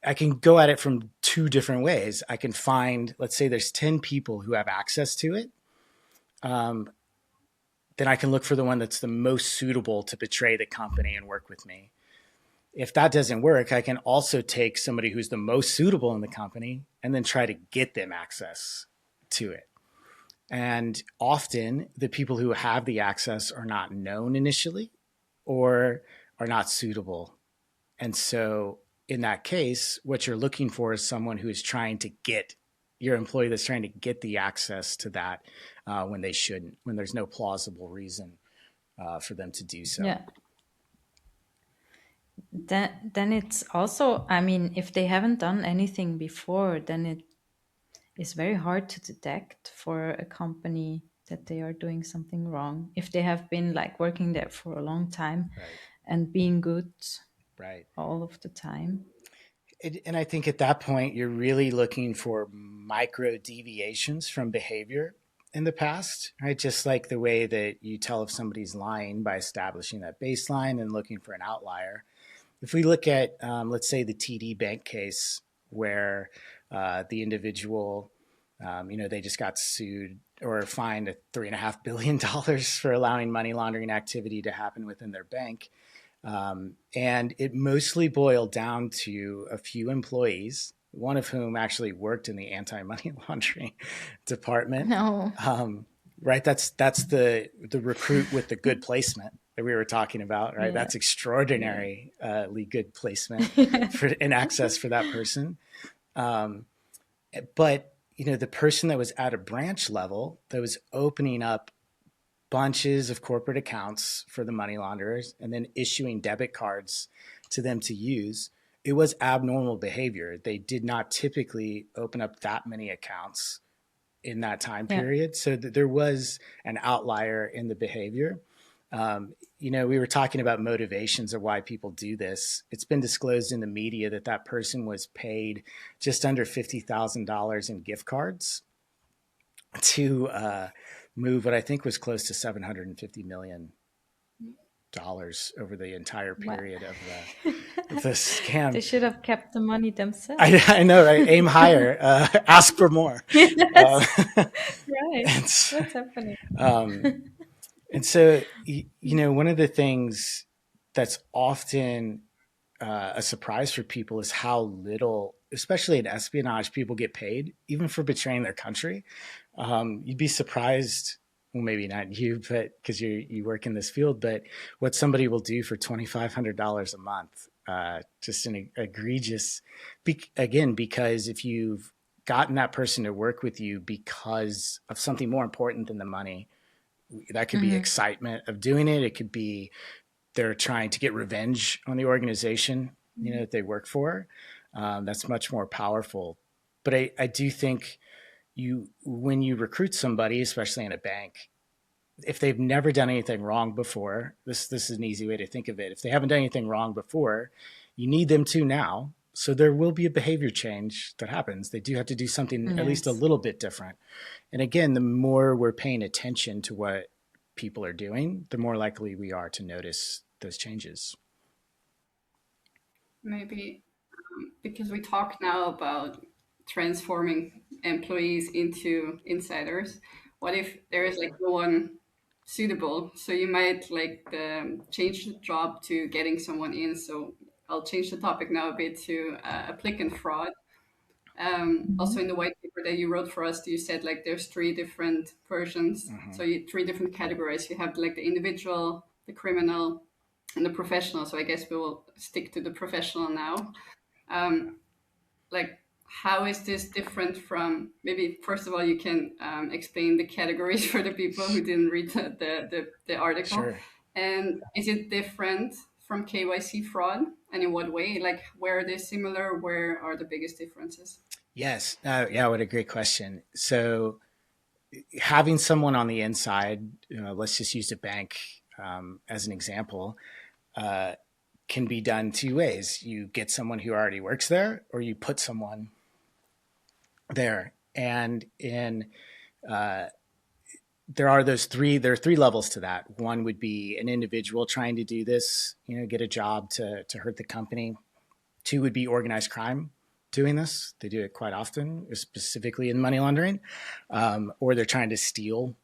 I can go at it from two different ways. I can find, let's say there's 10 people who have access to it. Um, then I can look for the one that's the most suitable to betray the company and work with me. If that doesn't work, I can also take somebody who's the most suitable in the company and then try to get them access to it. And often the people who have the access are not known initially or are not suitable. And so in that case, what you're looking for is someone who is trying to get your employee that's trying to get the access to that when they shouldn't, when there's no plausible reason for them to do so. Yeah. Then it's also, I mean, if they haven't done anything before, then it is very hard to detect for a company that they are doing something wrong. If they have been like working there for a long time Right. and being good Right. all of the time. And I think at that point, you're really looking for micro deviations from behavior in the past, right? Just like the way that you tell if somebody's lying by establishing that baseline and looking for an outlier. If we look at, let's say, the TD Bank case where the individual, they just got sued or fined $3.5 billion for allowing money laundering activity to happen within their bank. And it mostly boiled down to a few employees, one of whom actually worked in the anti-money laundering department. No. Right. That's the recruit with the good placement that we were talking about. Right. Yeah. That's extraordinarily good placement for and access for that person. But the person that was at a branch level that was opening up bunches of corporate accounts for the money launderers and then issuing debit cards to them to use, it was abnormal behavior. They did not typically open up that many accounts in that time period. So there was an outlier in the behavior. We were talking about motivations of why people do this. It's been disclosed in the media that that person was paid just under $50,000 in gift cards to move what I think was close to $750 million over the entire period of the scam. They should have kept the money themselves. I know, right? Aim higher, ask for more. Yes. Right. What's happening? And so, one of the things that's often a surprise for people is how little, especially in espionage, people get paid, even for betraying their country. You'd be surprised, well, maybe not you, but because you work in this field, but what somebody will do for $2,500 a month, just an egregious, again, because if you've gotten that person to work with you because of something more important than the money, that could be excitement of doing it. It could be they're trying to get revenge on the organization, that they work for. That's much more powerful. But I do think when you recruit somebody, especially in a bank, if they've never done anything wrong before, this is an easy way to think of it. If they haven't done anything wrong before, you need them to now. So there will be a behavior change that happens. They do have to do something at least a little bit different. And again, the more we're paying attention to what people are doing, the more likely we are to notice those changes. Maybe because we talk now about transforming employees into insiders, what if there is like no one suitable? So you might change the job to getting someone in. So I'll change the topic now a bit to applicant fraud. Also in the white paper that you wrote for us, you said like there's three different versions. So three different categories. You have like the individual, the criminal, and the professional. So I guess we will stick to the professional now. How is this different from, maybe first of all you can explain the categories for the people who didn't read the article. Sure. And is it different from KYC fraud, and in what way? Like, where are they similar? Where are the biggest differences? Yes. What a great question. So having someone on the inside, let's just use a bank as an example, can be done two ways. You get someone who already works there, or you put someone there. And there are three levels to that. One would be an individual trying to do this, get a job to hurt the company. Two would be organized crime doing this. They do it quite often, specifically in money laundering, or they're trying to steal,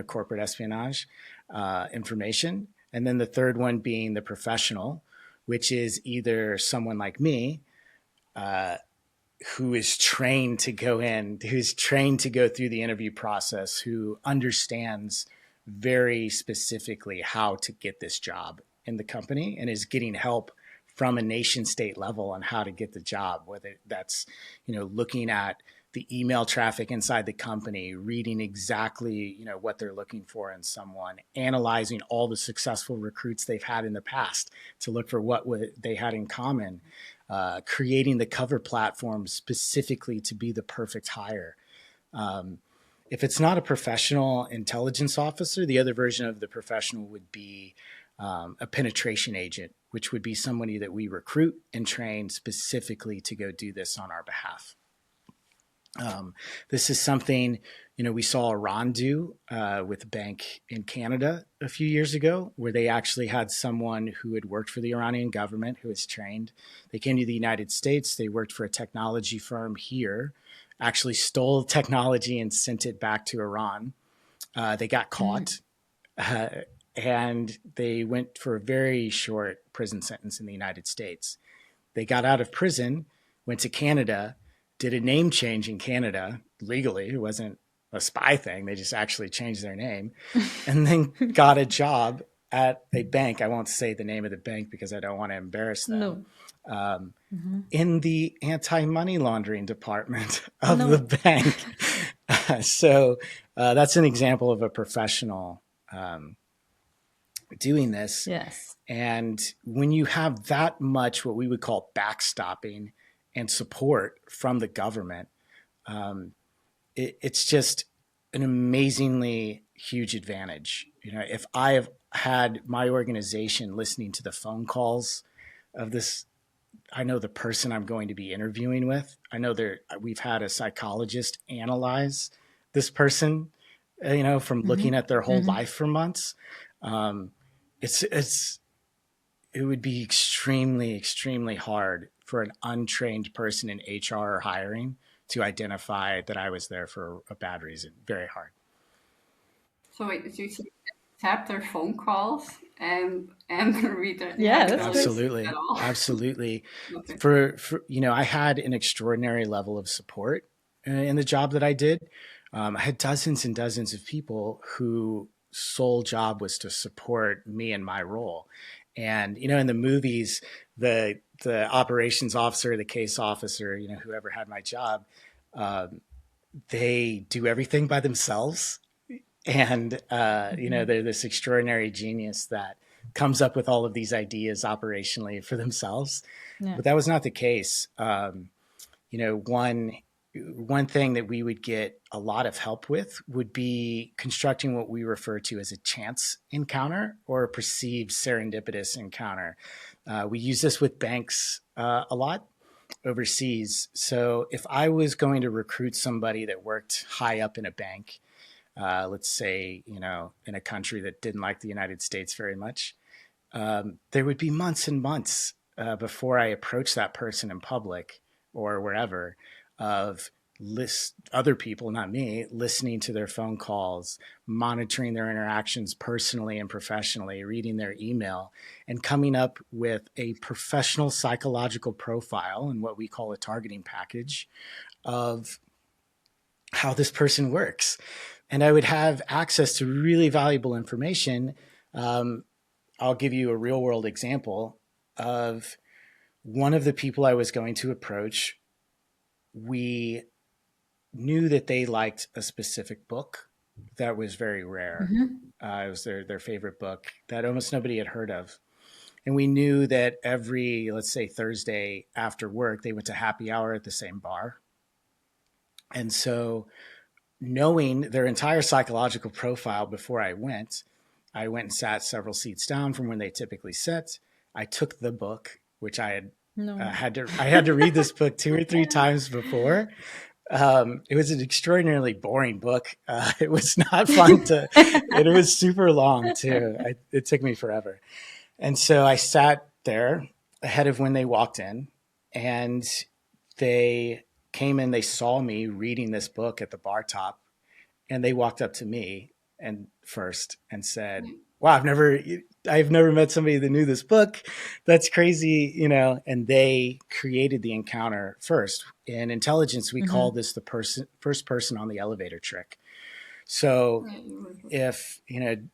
corporate espionage. information. And then the third one being the professional, which is either someone like me, who is trained to go in, who's trained to go through the interview process, who understands very specifically how to get this job in the company and is getting help from a nation state level on how to get the job, whether that's, looking at the email traffic inside the company, reading exactly, what they're looking for in someone, analyzing all the successful recruits they've had in the past to look for what they had in common, creating the cover platform specifically to be the perfect hire. If it's not a professional intelligence officer, the other version of the professional would be a penetration agent, which would be somebody that we recruit and train specifically to go do this on our behalf. This is something, we saw Iran do with a bank in Canada a few years ago, where they actually had someone who had worked for the Iranian government who was trained. They came to the United States. They worked for a technology firm here, actually stole technology and sent it back to Iran. They got caught and they went for a very short prison sentence in the United States. They got out of prison, went to Canada, did a name change in Canada legally. It wasn't a spy thing. They just actually changed their name and then got a job at a bank. I won't say the name of the bank because I don't want to embarrass them. No. In the anti-money laundering department of the bank. So that's an example of a professional doing this. Yes. And when you have that much, what we would call backstopping and support from the government, it's just an amazingly huge advantage. If I have had my organization listening to the phone calls of this, I know the person I'm going to be interviewing with. I know we've had a psychologist analyze this person, from looking at their whole life for months. It would be extremely, extremely hard for an untrained person in HR or hiring to identify that I was there for a bad reason. Very hard. So wait, did you tap their phone calls and read their? Yeah, absolutely, absolutely. Okay. For I had an extraordinary level of support in the job that I did. I had dozens and dozens of people whose sole job was to support me in my role. And, in the movies, the operations officer, the case officer, whoever had my job, they do everything by themselves. And, they're this extraordinary genius that comes up with all of these ideas operationally for themselves. Yeah. But that was not the case. One thing that we would get a lot of help with would be constructing what we refer to as a chance encounter or a perceived serendipitous encounter. We use this with banks a lot overseas. So if I was going to recruit somebody that worked high up in a bank, let's say, in a country that didn't like the United States very much, there would be months and months before I approached that person in public or wherever of other people, not me, listening to their phone calls, monitoring their interactions personally and professionally, reading their email, and coming up with a professional psychological profile and what we call a targeting package of how this person works. And I would have access to really valuable information. I'll give you a real world example of one of the people I was going to approach. We knew that they liked a specific book that was very rare. It was their favorite book that almost nobody had heard of. And we knew that every, let's say, Thursday after work, they went to happy hour at the same bar. And so knowing their entire psychological profile before I went and sat several seats down from when they typically sit. I took the book, which I had to read this book 2 or 3 times before. It was an extraordinarily boring book. It was not fun it was super long too. It took me forever. And so I sat there ahead of when they walked in, and they came in, they saw me reading this book at the bar top, and they walked up to me and first and said, Yeah. wow, I've never met somebody that knew this book. That's crazy, and they created the encounter first. In intelligence, we call Mm-hmm. this the first person on the elevator trick. So Yeah, you were. if,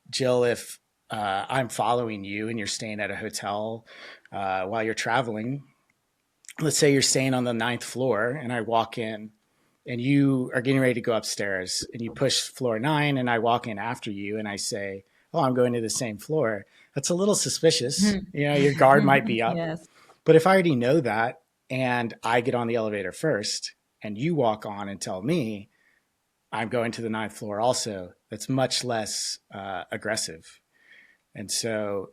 Jill, if I'm following you and you're staying at a hotel while you're traveling, let's say you're staying on the ninth floor and I walk in and you are getting ready to go upstairs and you push floor 9 and I walk in after you and I say, oh, I'm going to the same floor. That's a little suspicious. Your guard might be up. Yes. But if I already know that and I get on the elevator first and you walk on and tell me I'm going to the ninth floor also, that's much less aggressive. And so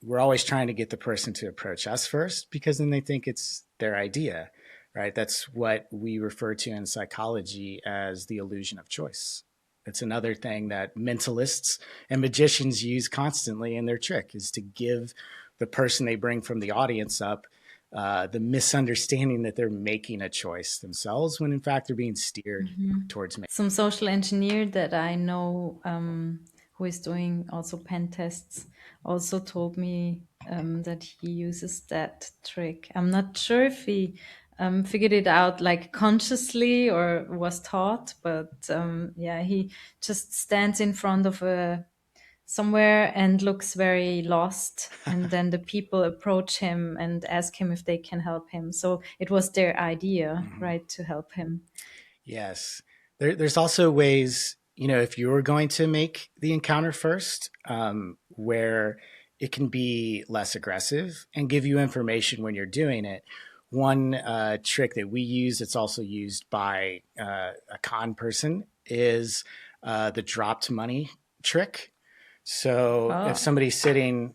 we're always trying to get the person to approach us first because then they think it's their idea, right? That's what we refer to in psychology as the illusion of choice. It's another thing that mentalists and magicians use constantly in their trick is to give the person they bring from the audience up the misunderstanding that they're making a choice themselves when in fact they're being steered towards making. Some social engineer that I know, who is doing also pen tests, also told me that he uses that trick. I'm not sure if he figured it out like consciously or was taught, but yeah, he just stands in front of a somewhere and looks very lost, and then the people approach him and ask him if they can help him. So it was their idea, Mhm. right, to help him. Yes. There's also ways, if you're going to make the encounter first, where it can be less aggressive and give you information when you're doing it. One trick that we use, it's also used by a con person, is the dropped money trick. So if Oh. somebody's sitting,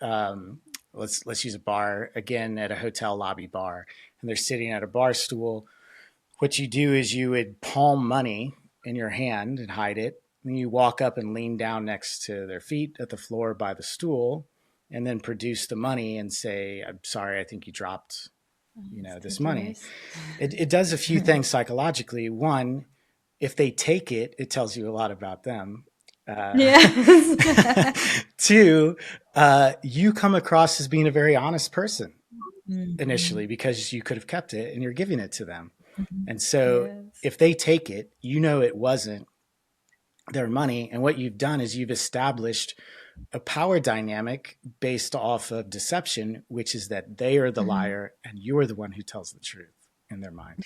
let's use a bar again at a hotel lobby bar, and they're sitting at a bar stool, what you do is you would palm money in your hand and hide it. Then you walk up and lean down next to their feet at the floor by the stool and then produce the money and say, I'm sorry, I think you dropped, Is this that money. worst? It does a few things psychologically. One, if they take it, it tells you a lot about them. Uh, Yes. Two, you come across as being a very honest person initially Mhm. because you could have kept it and you're giving it to them. Mhm. And so Yes. if they take it, it wasn't their money. And what you've done is you've established a power dynamic based off of deception, which is that they are the Mhm. liar and you're the one who tells the truth in their mind.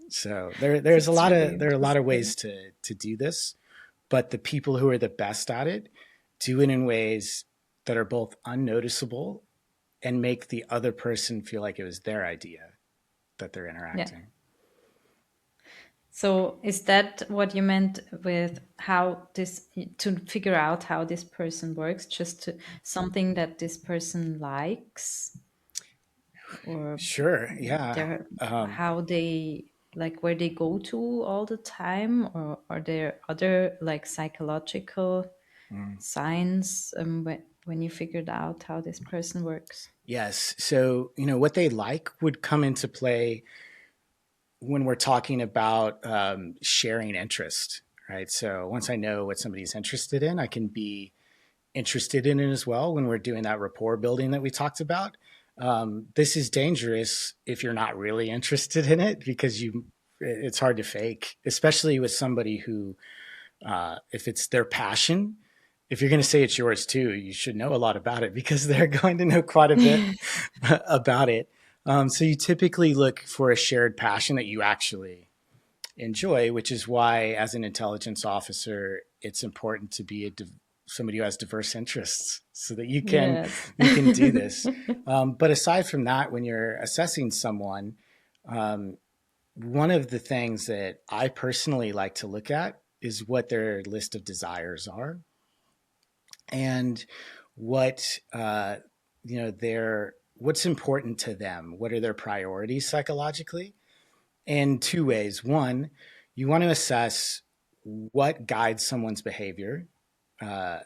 So there's a That's lot really of there are a lot of interesting. ways to do this, but the people who are the best at it do it in ways that are both unnoticeable and make the other person feel like it was their idea that they're Yeah. interacting. So is that what you meant with how this, to figure out how this person works, just to, something that this person likes, or Sure, yeah. their, Um, how they, like where they go to all the time, or are there other like psychological mm. signs when you figured out how this person works? Yes. So, what they like would come into play when we're talking about sharing interest, right? So, once I know what somebody's interested in, I can be interested in it as well when we're doing that rapport building that we talked about. This is dangerous if you're not really interested in it because it's hard to fake, especially with somebody who, if it's their passion, if you're going to say it's yours too, you should know a lot about it because they're going to know quite a bit about it. So you typically look for a shared passion that you actually enjoy, which is why, as an intelligence officer, it's important to be somebody who has diverse interests so that Yes. you can do this. But aside from that, when you're assessing someone, um, one of the things that I personally like to look at is what their list of desires are and what their what's important to them. What are their priorities psychologically? In two ways. One, you want to assess what guides someone's behavior, uh,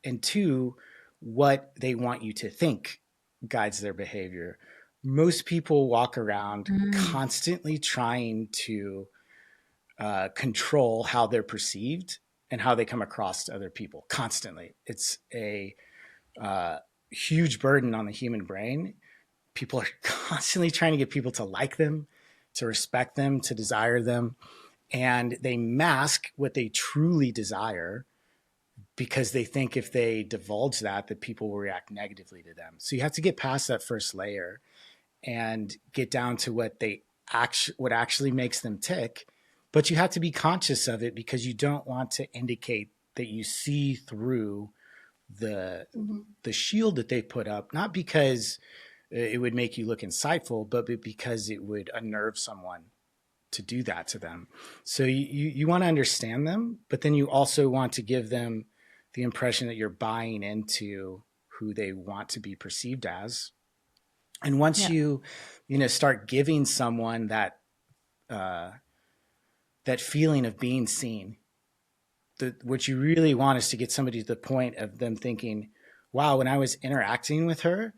and two, what they want you to think guides their behavior. Most people walk around constantly trying to control how they're perceived and how they come across to other people constantly. It's a huge burden on the human brain. People are constantly trying to get people to like them, to respect them, to desire them. And they mask what they truly desire because they think if they divulge that, that people will react negatively to them. So you have to get past that first layer and get down to what actually makes them tick. But you have to be conscious of it because you don't want to indicate that you see through the shield that they put up, not because it would make you look insightful, but because it would unnerve someone to do that to them. So you want to understand them, but then you also want to give them the impression that you're buying into who they want to be perceived as. And once you start giving someone that feeling of being seen, what you really want is to get somebody to the point of them thinking, wow, when I was interacting with her,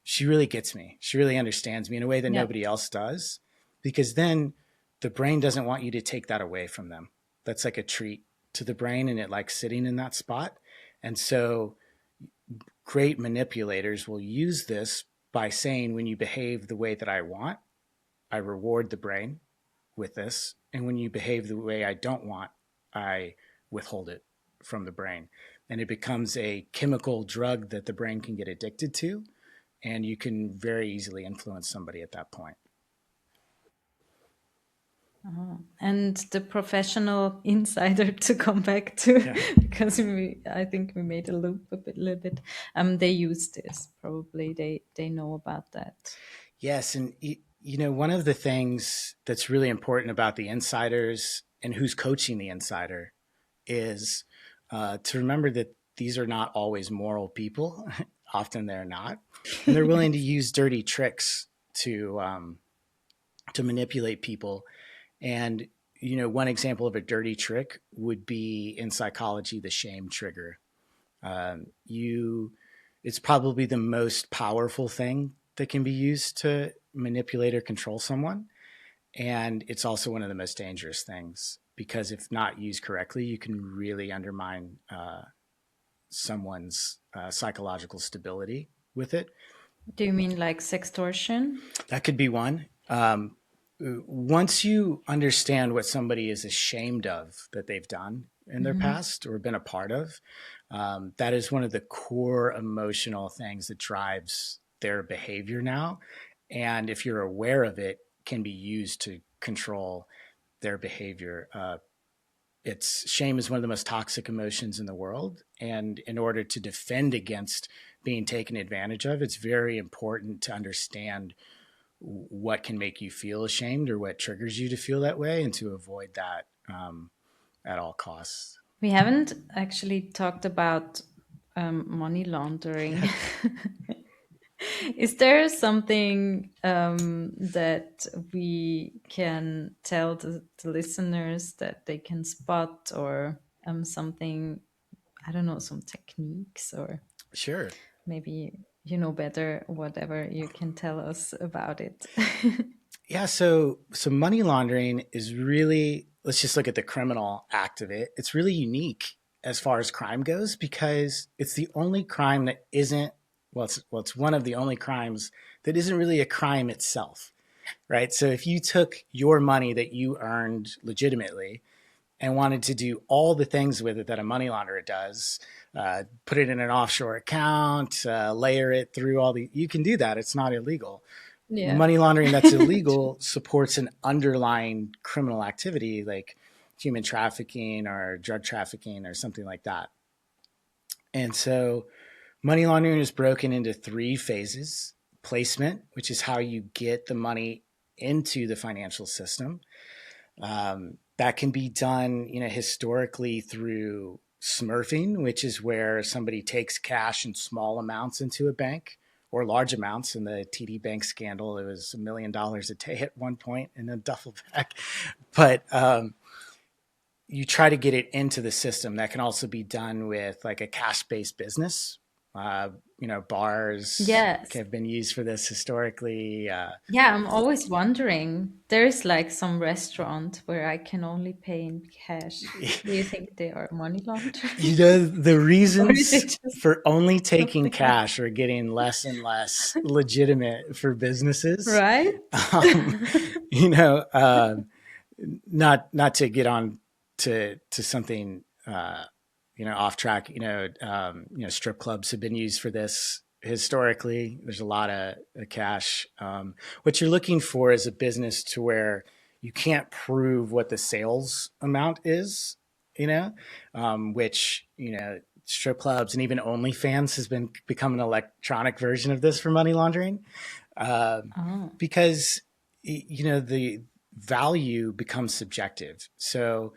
she really gets me. She really understands me in a way that nobody else does. Because then the brain doesn't want you to take that away from them. That's like a treat to the brain, and it likes sitting in that spot. And so great manipulators will use this by saying, when you behave the way that I want, I reward the brain with this. And when you behave the way I don't want, I withhold it from the brain. And it becomes a chemical drug that the brain can get addicted to. And you can very easily influence somebody at that point. And the professional insider, to come back to, because I think we made a loop a little bit. They use this. Probably they know about that. Yes, and one of the things that's really important about the insiders and who's coaching the insider is to remember that these are not always moral people. Often they're not, and they're willing to use dirty tricks to manipulate people. And one example of a dirty trick would be in psychology, the shame trigger. It's probably the most powerful thing that can be used to manipulate or control someone. And it's also one of the most dangerous things, because if not used correctly, you can really undermine someone's psychological stability with it. Do you mean like sextortion? That could be one. Once you understand what somebody is ashamed of that they've done in their past or been a part of, that is one of the core emotional things that drives their behavior now. And if you're aware of it, can be used to control their behavior. Shame is one of the most toxic emotions in the world. And in order to defend against being taken advantage of, it's very important to understand what can make you feel ashamed or what triggers you to feel that way, and to avoid that at all costs. We haven't actually talked about money laundering. Is there something that we can tell the listeners that they can spot, or something, I don't know, some techniques, or Sure. maybe you know better, whatever you can tell us about it? Yeah, so money laundering is really, let's just look at the criminal act of it. It's really unique as far as crime goes, because it's the only crime that isn't, it's one of the only crimes that isn't really a crime itself, right? So if you took your money that you earned legitimately and wanted to do all the things with it that a money launderer does, put it in an offshore account, layer it through you can do that. It's not illegal. Yeah. Money laundering that's illegal supports an underlying criminal activity like human trafficking or drug trafficking or something like that. And so money laundering is broken into 3 phases. Placement, which is how you get the money into the financial system. That can be done, historically through smurfing, which is where somebody takes cash in small amounts into a bank, or large amounts. In the TD Bank scandal, it was $1 million a day at one point in a duffel bag. But you try to get it into the system. That can also be done with like a cash-based business, Uh, bars Yes. have been used for this historically. Yeah, I'm always wondering. There's like some restaurant where I can only pay in cash. Do you think they are money laundering? The Or is reasons it just for only taking something else? cash are getting less and less legitimate for businesses. Right? Um, you know, not to get on to something off track. Strip clubs have been used for this historically. There's a lot of cash. What you're looking for is a business to where you can't prove what the sales amount is, which strip clubs and even OnlyFans has become an electronic version of this for money laundering, Oh. because the value becomes subjective. So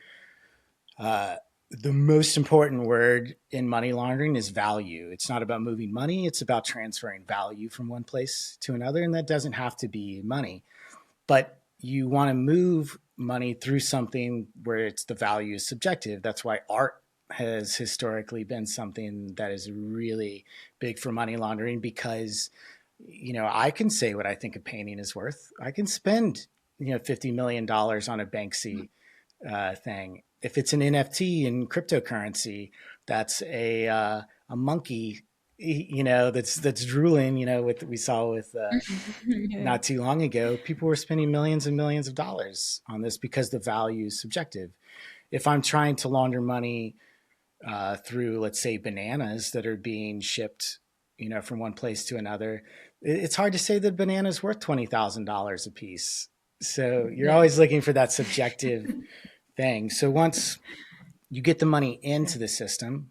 the most important word in money laundering is value. It's not about moving money, it's about transferring value from one place to another, and that doesn't have to be money. But you want to move money through something where the value is subjective. That's why art has historically been something that is really big for money laundering, because I can say what I think a painting is worth. I can spend $50 million on a Banksy thing. If it's an NFT in cryptocurrency, that's a monkey, that's drooling. With we saw with Yeah. not too long ago, people were spending millions and millions of dollars on this because the value is subjective. If I'm trying to launder money through, let's say, bananas that are being shipped, from one place to another, it's hard to say that bananas worth $20,000 a piece. So you're Yeah. always looking for that subjective thing. So once you get the money Yeah. into the system,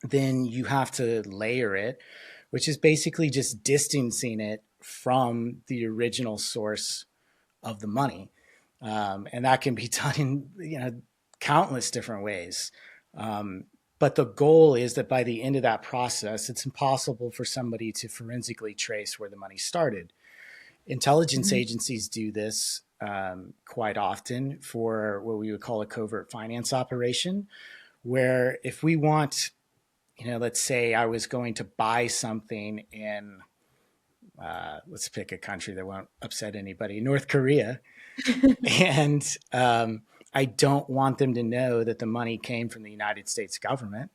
then you have to layer it, which is basically just distancing it from the original source of the money. And that can be done in countless different ways. But the goal is that by the end of that process, it's impossible for somebody to forensically trace where the money started. Intelligence Mhm. agencies do this quite often for what we would call a covert finance operation, where if we want, let's say I was going to buy something in, let's pick a country that won't upset anybody, North Korea, and I don't want them to know that the money came from the United States government.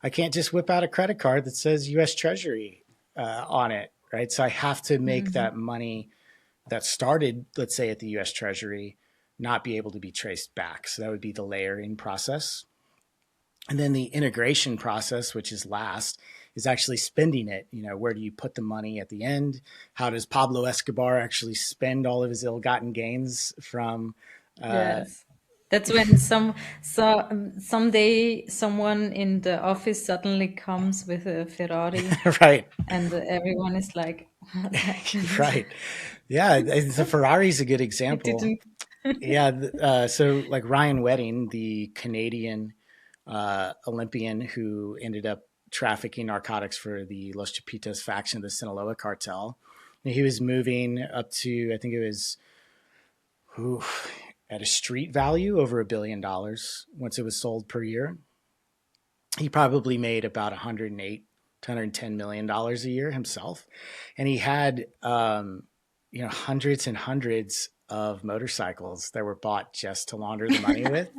I can't just whip out a credit card that says U.S. Treasury on it, right? So I have to make Mhm. that money that started, let's say, at the U.S. Treasury, not be able to be traced back. So that would be the layering process. And then the integration process, which is last, is actually spending it. Where do you put the money at the end? How does Pablo Escobar actually spend all of his ill-gotten gains from? Uh, Yes. That's when someday someone in the office suddenly comes with a Ferrari right, and everyone is like, what happened? right, yeah. The Ferrari's a good It example. didn't. Yeah, so like Ryan Wedding, the Canadian Olympian who ended up trafficking narcotics for the Los Chapitas faction of the Sinaloa cartel. He was moving up to, I think it was, ooh, at a street value over $1 billion once it was sold per year. He probably made about 108 to $110 million a year himself, and he had hundreds and hundreds of motorcycles that were bought just to launder the money with.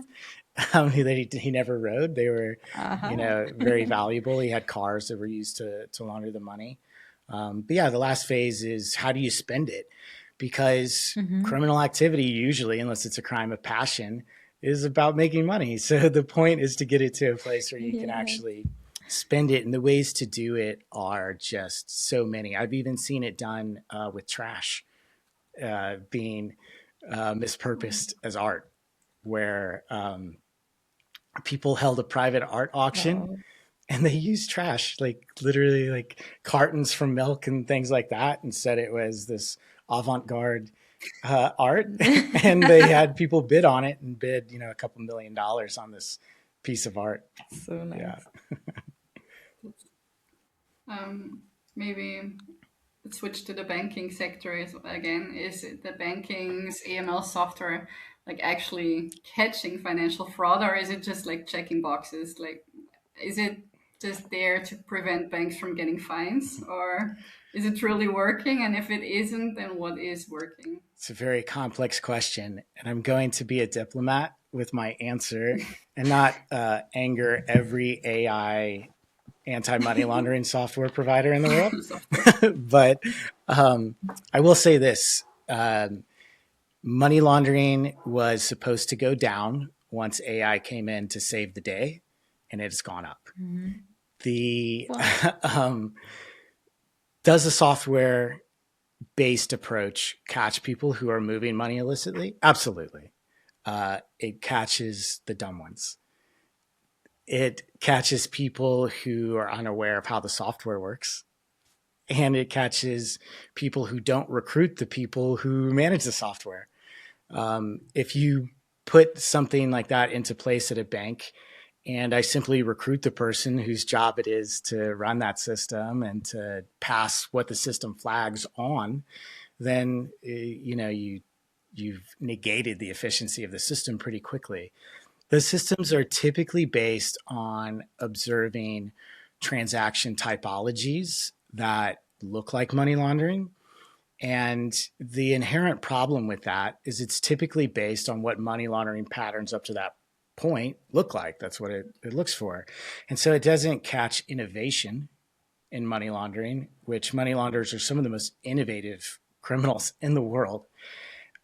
That he never rode. They were, Uh-huh. very valuable. He had cars that were used to launder the money. But yeah, the last phase is how do you spend it? Because Mhm. criminal activity usually, unless it's a crime of passion, is about making money. So the point is to get it to a place where you can Yes. actually spend it. And the ways to do it are just so many. I've even seen it done with trash being mispurposed as art, where people held a private art auction Wow. and they used trash, like literally like cartons from milk and things like that, and said it was this avant-garde art. And they had people bid on it and bid, a couple $1 million on this piece of art. So Yeah. nice. Um, Maybe let's switch to the banking sector again. Is it the banking's AML software like actually catching financial fraud, or is it just like checking boxes? Like, is it just there to prevent banks from getting fines, or is it truly working? And if it isn't, then what is working? It's a very complex question, and I'm going to be a diplomat with my answer and not anger every AI anti-money laundering software provider in the world. Software. But I will say this. Money laundering was supposed to go down once AI came in to save the day, and it's gone up. Mm-hmm. The does the software based approach catch people who are moving money illicitly? Absolutely. It catches the dumb ones. It catches people who are unaware of how the software works. And it catches people who don't recruit the people who manage the software. If you put something like that into place at a bank, and I simply recruit the person whose job it is to run that system and to pass what the system flags on, then you've negated the efficiency of the system pretty quickly. The systems are typically based on observing transaction typologies that look like money laundering. And the inherent problem with that is it's typically based on what money laundering patterns up to that point look like. That's what it looks for. And so it doesn't catch innovation in money laundering, which money launderers are some of the most innovative criminals in the world.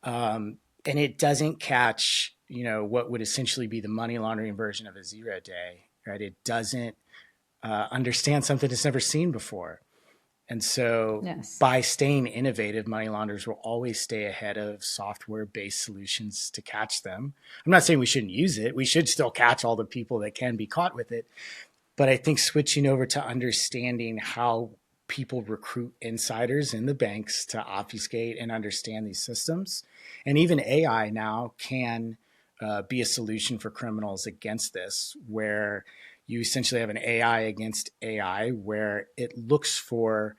And it doesn't catch, what would essentially be the money laundering version of a 0 day, right? It doesn't understand something it's never seen before. And so Yes. by staying innovative, money launderers will always stay ahead of software-based solutions to catch them. I'm not saying we shouldn't use it. We should still catch all the people that can be caught with it. But I think switching over to understanding how people recruit insiders in the banks to obfuscate and understand these systems. And even AI now can be a solution for criminals against this, where you essentially have an AI against AI, where it looks for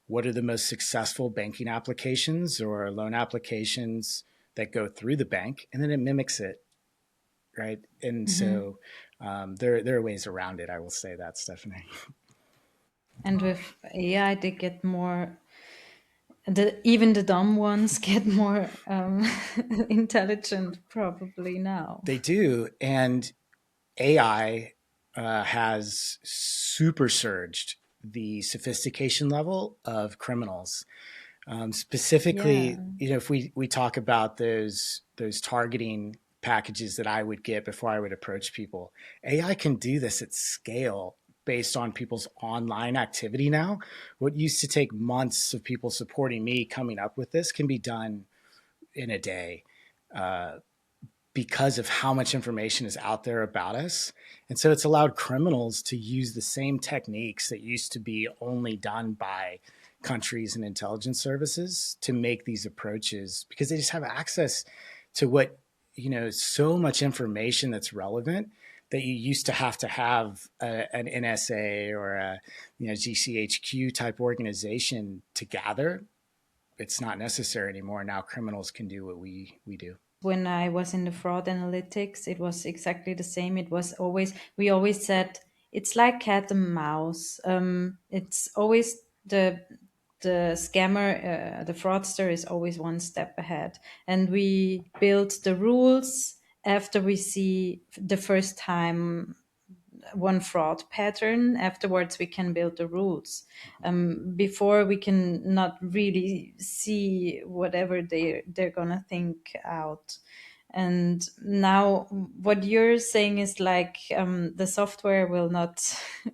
what are the most successful banking applications or loan applications that go through the bank, and then it mimics it, right? And so there are ways around it. I will say that, Stephanie. And with AI, they get more. Even the dumb ones get more intelligent, probably now. They do, and AI has super surged the sophistication level of criminals. Specifically, Yeah. if we talk about those targeting packages that I would get before I would approach people, AI can do this at scale based on people's online activity now. What used to take months of people supporting me coming up with this can be done in a day. Because of how much information is out there about us. And so it's allowed criminals to use the same techniques that used to be only done by countries and intelligence services to make these approaches, because they just have access to what, so much information that's relevant that you used to have an NSA or a GCHQ type organization to gather. It's not necessary anymore. Now criminals can do what we do. When I was in the fraud analytics, it was exactly the same. We always said it's like cat and mouse. It's always the scammer, the fraudster is always one step ahead. And we build the rules after we see the first time one fraud pattern. Afterwards we can build the rules. Before we can not really see whatever they're gonna think out. And now what you're saying is like the software will not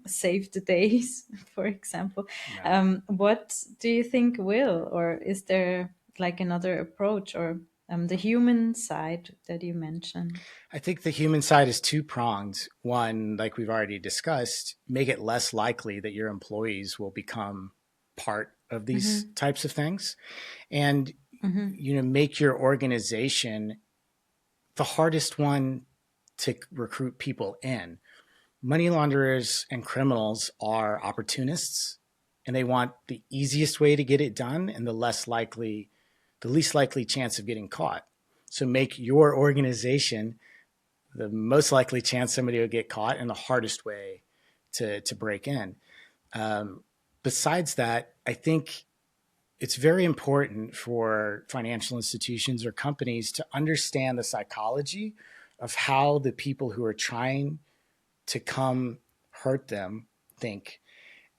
save the days, for example. No. What do you think will, or is there like another approach, or the human side that you mentioned? I think the human side is two pronged. One, like we've already discussed, make it less likely that your employees will become part of these types of things. And, make your organization the hardest one to recruit people in. Money launderers and criminals are opportunists, and they want the easiest way to get it done and the least likely chance of getting caught. So make your organization the most likely chance somebody will get caught and the hardest way to break in. Besides that, I think it's very important for financial institutions or companies to understand the psychology of how the people who are trying to come hurt them think,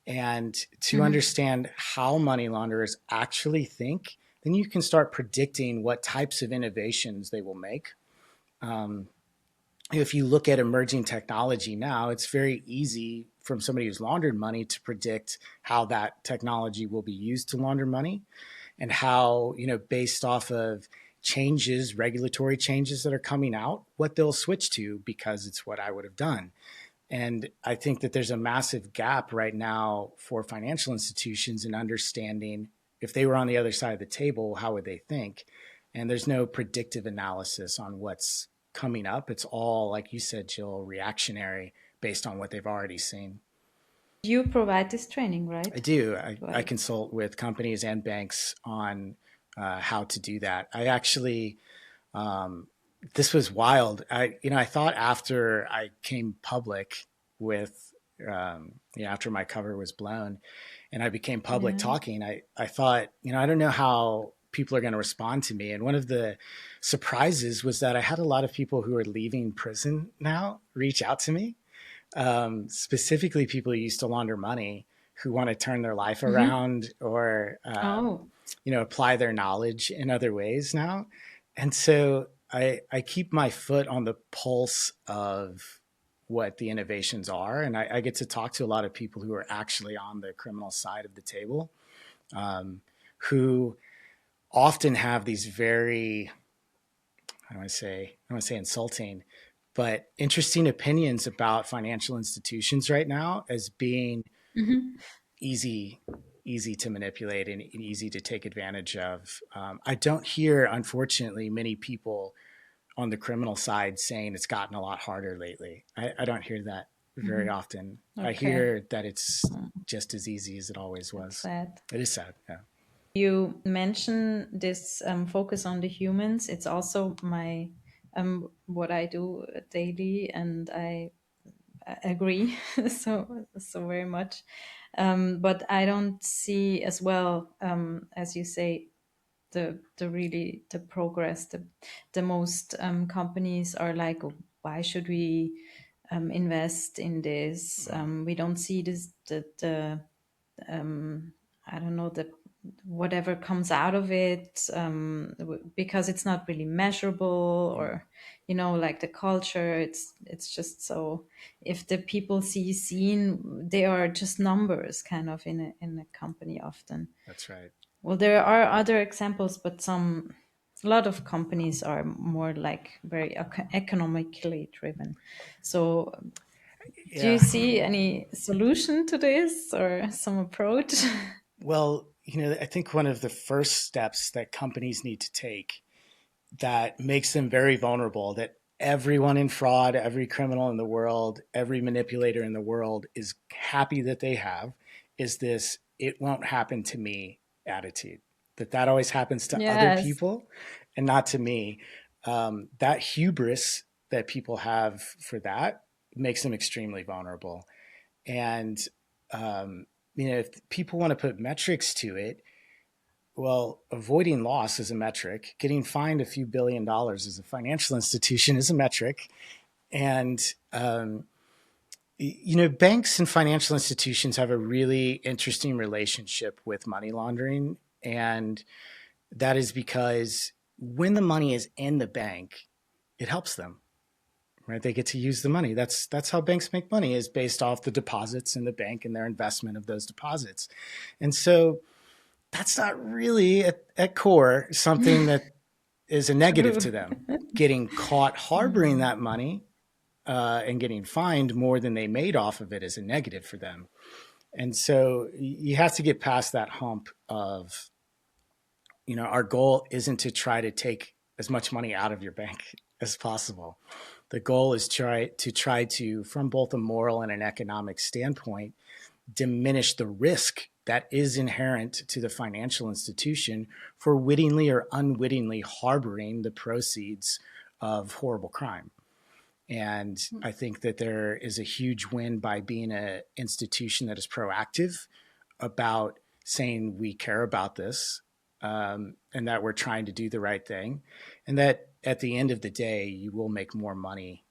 and to understand how money launderers actually think. Then you can start predicting what types of innovations they will make. If you look at emerging technology now, it's very easy from somebody who's laundered money to predict how that technology will be used to launder money, and how, based off of changes, regulatory changes that are coming out, what they'll switch to because it's what I would have done. And I think that there's a massive gap right now for financial institutions in understanding, if they were on the other side of the table, how would they think? And there's no predictive analysis on what's coming up. It's all, like you said, Jill, reactionary based on what they've already seen. You provide this training, right? I do. I consult with companies and banks on how to do that. I actually, this was wild. I thought after I came public with, after my cover was blown and I became public talking, I thought, I don't know how people are going to respond to me. And one of the surprises was that I had a lot of people who are leaving prison now reach out to me, specifically people who used to launder money, who want to turn their life around or, apply their knowledge in other ways now. And so I keep my foot on the pulse of what the innovations are. And I get to talk to a lot of people who are actually on the criminal side of the table, who often have these very, I don't want to say insulting, but interesting opinions about financial institutions right now as being easy to manipulate and easy to take advantage of. I don't hear, unfortunately, many people on the criminal side saying it's gotten a lot harder lately. I don't hear that very often. Okay. I hear that it's just as easy as it always was. Sad. It is sad, yeah. You mention this focus on the humans. It's also my what I do daily, and I agree so very much. But I don't see as well, as you say, the progress. The most companies are like, oh, why should we invest in this? We don't see this the I don't know, the whatever comes out of it, because it's not really measurable, or like the culture, it's just so, if the people see seen, they are just numbers kind of in a company often. That's right. Well, there are other examples, but a lot of companies are more like very economically driven. So do you see any solution to this or some approach? Well, I think one of the first steps that companies need to take that makes them very vulnerable, that everyone in fraud, every criminal in the world, every manipulator in the world is happy that they have, is this "it won't happen to me" attitude. That always happens to other people and not to me. That hubris that people have for that makes them extremely vulnerable. And, if people want to put metrics to it, well, avoiding loss is a metric. Getting fined a few $1 billion as a financial institution is a metric. And, banks and financial institutions have a really interesting relationship with money laundering. And that is because when the money is in the bank, it helps them, right? They get to use the money. That's how banks make money, is based off the deposits in the bank and their investment of those deposits. And so that's not really at core something that is a negative to them. Getting caught harboring that money and getting fined more than they made off of it is a negative for them. And so you have to get past that hump of, our goal isn't to try to take as much money out of your bank as possible. The goal is try to, from both a moral and an economic standpoint, diminish the risk that is inherent to the financial institution for wittingly or unwittingly harboring the proceeds of horrible crime. And I think that there is a huge win by being an institution that is proactive about saying we care about this, and that we're trying to do the right thing, and that at the end of the day, you will make more money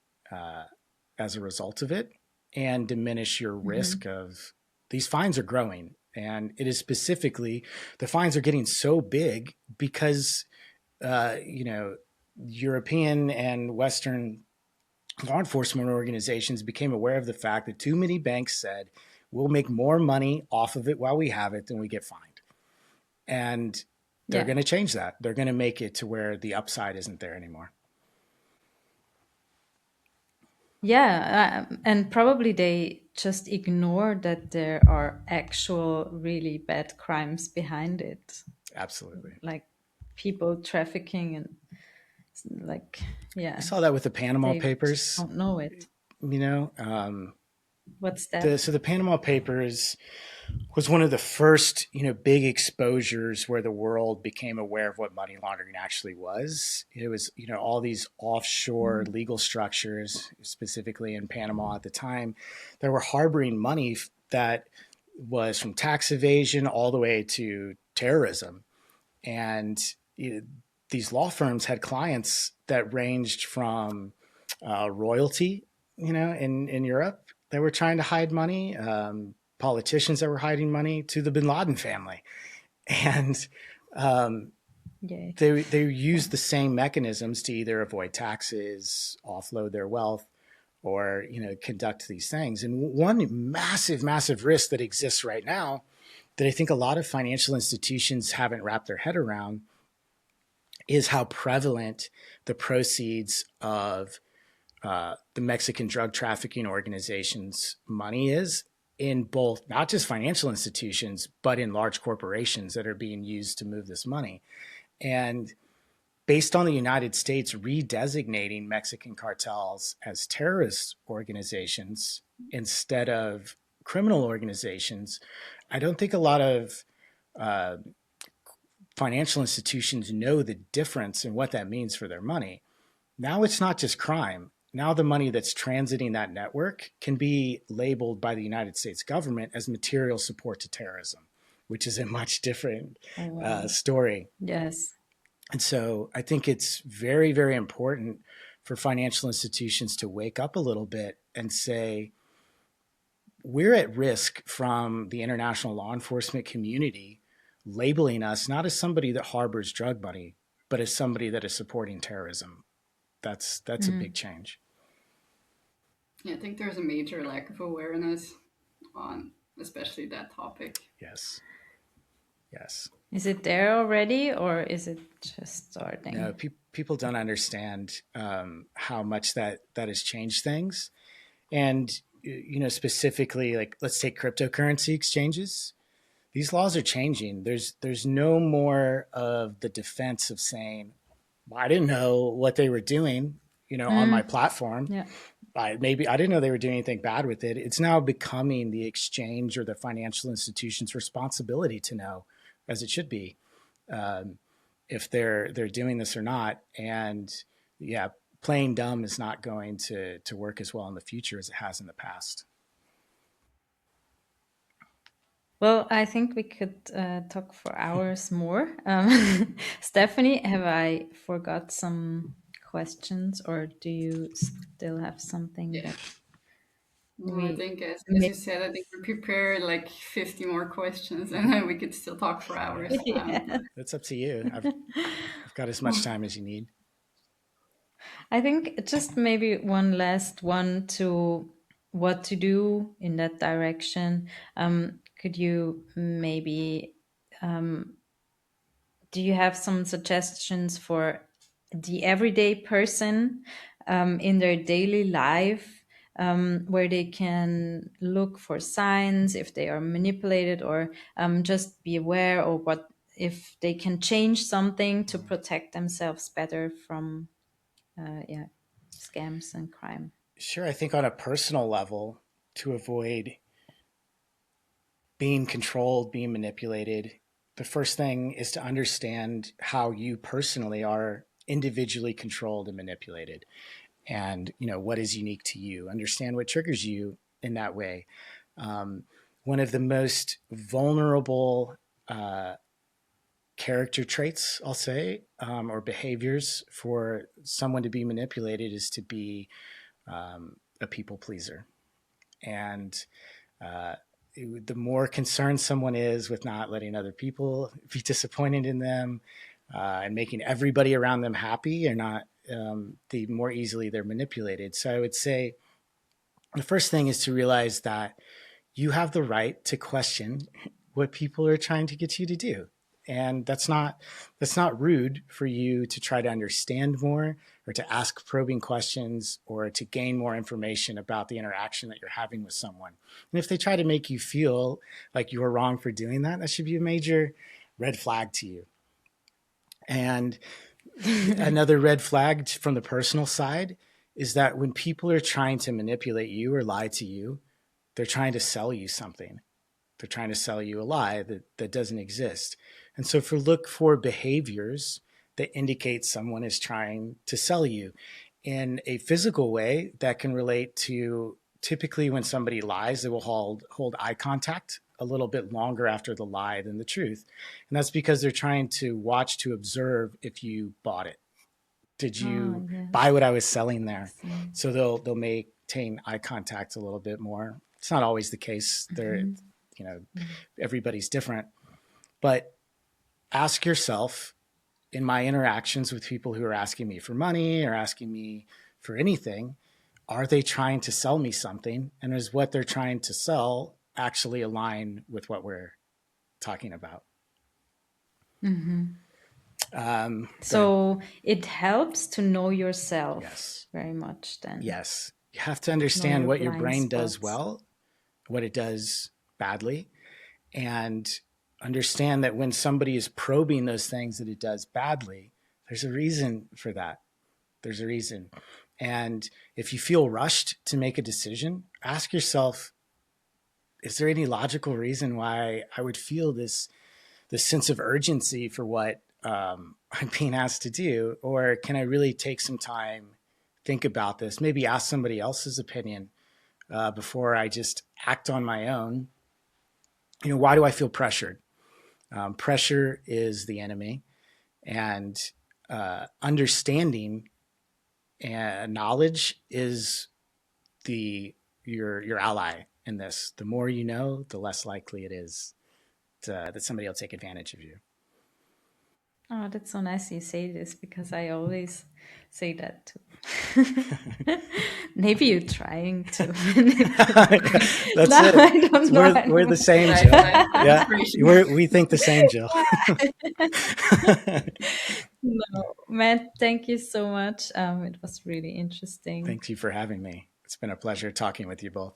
as a result of it and diminish your risk of these fines are growing. And it is specifically the fines are getting so big because, European and Western law enforcement organizations became aware of the fact that too many banks said, we'll make more money off of it while we have it than we get fined. And they're going to change that. They're going to make it to where the upside isn't there anymore. Yeah, and probably they just ignore that there are actual really bad crimes behind it. Absolutely. Like people trafficking and like, yeah. I saw that with the Panama Papers. Don't know it. What's that? So the Panama Papers was one of the first, big exposures where the world became aware of what money laundering actually was. It was, all these offshore legal structures, specifically in Panama at the time, that were harboring money that was from tax evasion all the way to terrorism. And these law firms had clients that ranged from royalty, in Europe that were trying to hide money, politicians that were hiding money, to the Bin Laden family. And they used the same mechanisms to either avoid taxes, offload their wealth, or conduct these things. And one massive risk that exists right now that I think a lot of financial institutions haven't wrapped their head around is how prevalent the proceeds of the Mexican drug trafficking organization's money is in both, not just financial institutions, but in large corporations that are being used to move this money. And based on the United States redesignating Mexican cartels as terrorist organizations instead of criminal organizations, I don't think a lot of financial institutions know the difference in what that means for their money. Now it's not just crime. Now the money that's transiting that network can be labeled by the United States government as material support to terrorism, which is a much different story. Yes. And so I think it's very, very important for financial institutions to wake up a little bit and say, we're at risk from the international law enforcement community labeling us not as somebody that harbors drug money, but as somebody that is supporting terrorism. That's a big change. Yeah, I think there's a major lack of awareness on especially that topic. Yes. Is it there already, or is it just starting? No, people don't understand how much that has changed things. And, specifically, like, let's take cryptocurrency exchanges. These laws are changing. There's no more of the defense of saying, well, I didn't know what they were doing, on my platform. Yeah. Maybe I didn't know they were doing anything bad with it. It's now becoming the exchange or the financial institution's responsibility to know, as it should be, if they're doing this or not. And yeah, playing dumb is not going to work as well in the future as it has in the past. Well, I think we could talk for hours more. Stephanie, have I forgot some questions, or do you still have something? Yeah. That I think, as you said, I think we prepared like 50 more questions, and then we could still talk for hours. That's up to you. I've got as much time as you need. I think just maybe one last one to what to do in that direction. Could you maybe, do you have some suggestions for the everyday person in their daily life, where they can look for signs if they are manipulated, or just be aware of what if they can change something to protect themselves better from scams and crime? Sure. I think on a personal level, to avoid being controlled, being manipulated, the first thing is to understand how you personally are individually controlled and manipulated. and what is unique to you. Understand what triggers you in that way. One of the most vulnerable character traits, I'll say, or behaviors for someone to be manipulated is to be a people pleaser. And the more concerned someone is with not letting other people be disappointed in them and making everybody around them happy, or not, the more easily they're manipulated. So I would say the first thing is to realize that you have the right to question what people are trying to get you to do. And that's not rude for you to try to understand more, or to ask probing questions, or to gain more information about the interaction that you're having with someone. And if they try to make you feel like you're wrong for doing that, that should be a major red flag to you. And another red flag from the personal side is that when people are trying to manipulate you or lie to you, they're trying to sell you something. They're trying to sell you a lie that doesn't exist. And so look for behaviors that indicate someone is trying to sell you. In a physical way, that can relate to typically when somebody lies, they will hold eye contact a little bit longer after the lie than the truth. And that's because they're trying to watch, to observe if you bought it. Did you buy what I was selling there? So they'll maintain eye contact a little bit more. It's not always the case. Everybody's different. But ask yourself, in my interactions with people who are asking me for money or asking me for anything, are they trying to sell me something? And is what they're trying to sell actually align with what we're talking about? So it helps to know yourself. Yes. Very much then. Yes. You have to understand what your brain does well, what it does badly, and understand that when somebody is probing those things that it does badly, there's a reason for that. There's a reason. And if you feel rushed to make a decision, ask yourself, is there any logical reason why I would feel this sense of urgency for what I'm being asked to do? Or can I really take some time, think about this, maybe ask somebody else's opinion before I just act on my own? Why do I feel pressured? Pressure is the enemy, and understanding and knowledge is your ally in this. The more you know, the less likely it is that somebody will take advantage of you. Oh, that's so nice you say this, because I always say that too. Maybe you're trying to. That's No, it. I don't know. We're the same, Jill. Yeah, we think the same, Jill. No, Matt, thank you so much. It was really interesting. Thank you for having me. It's been a pleasure talking with you both.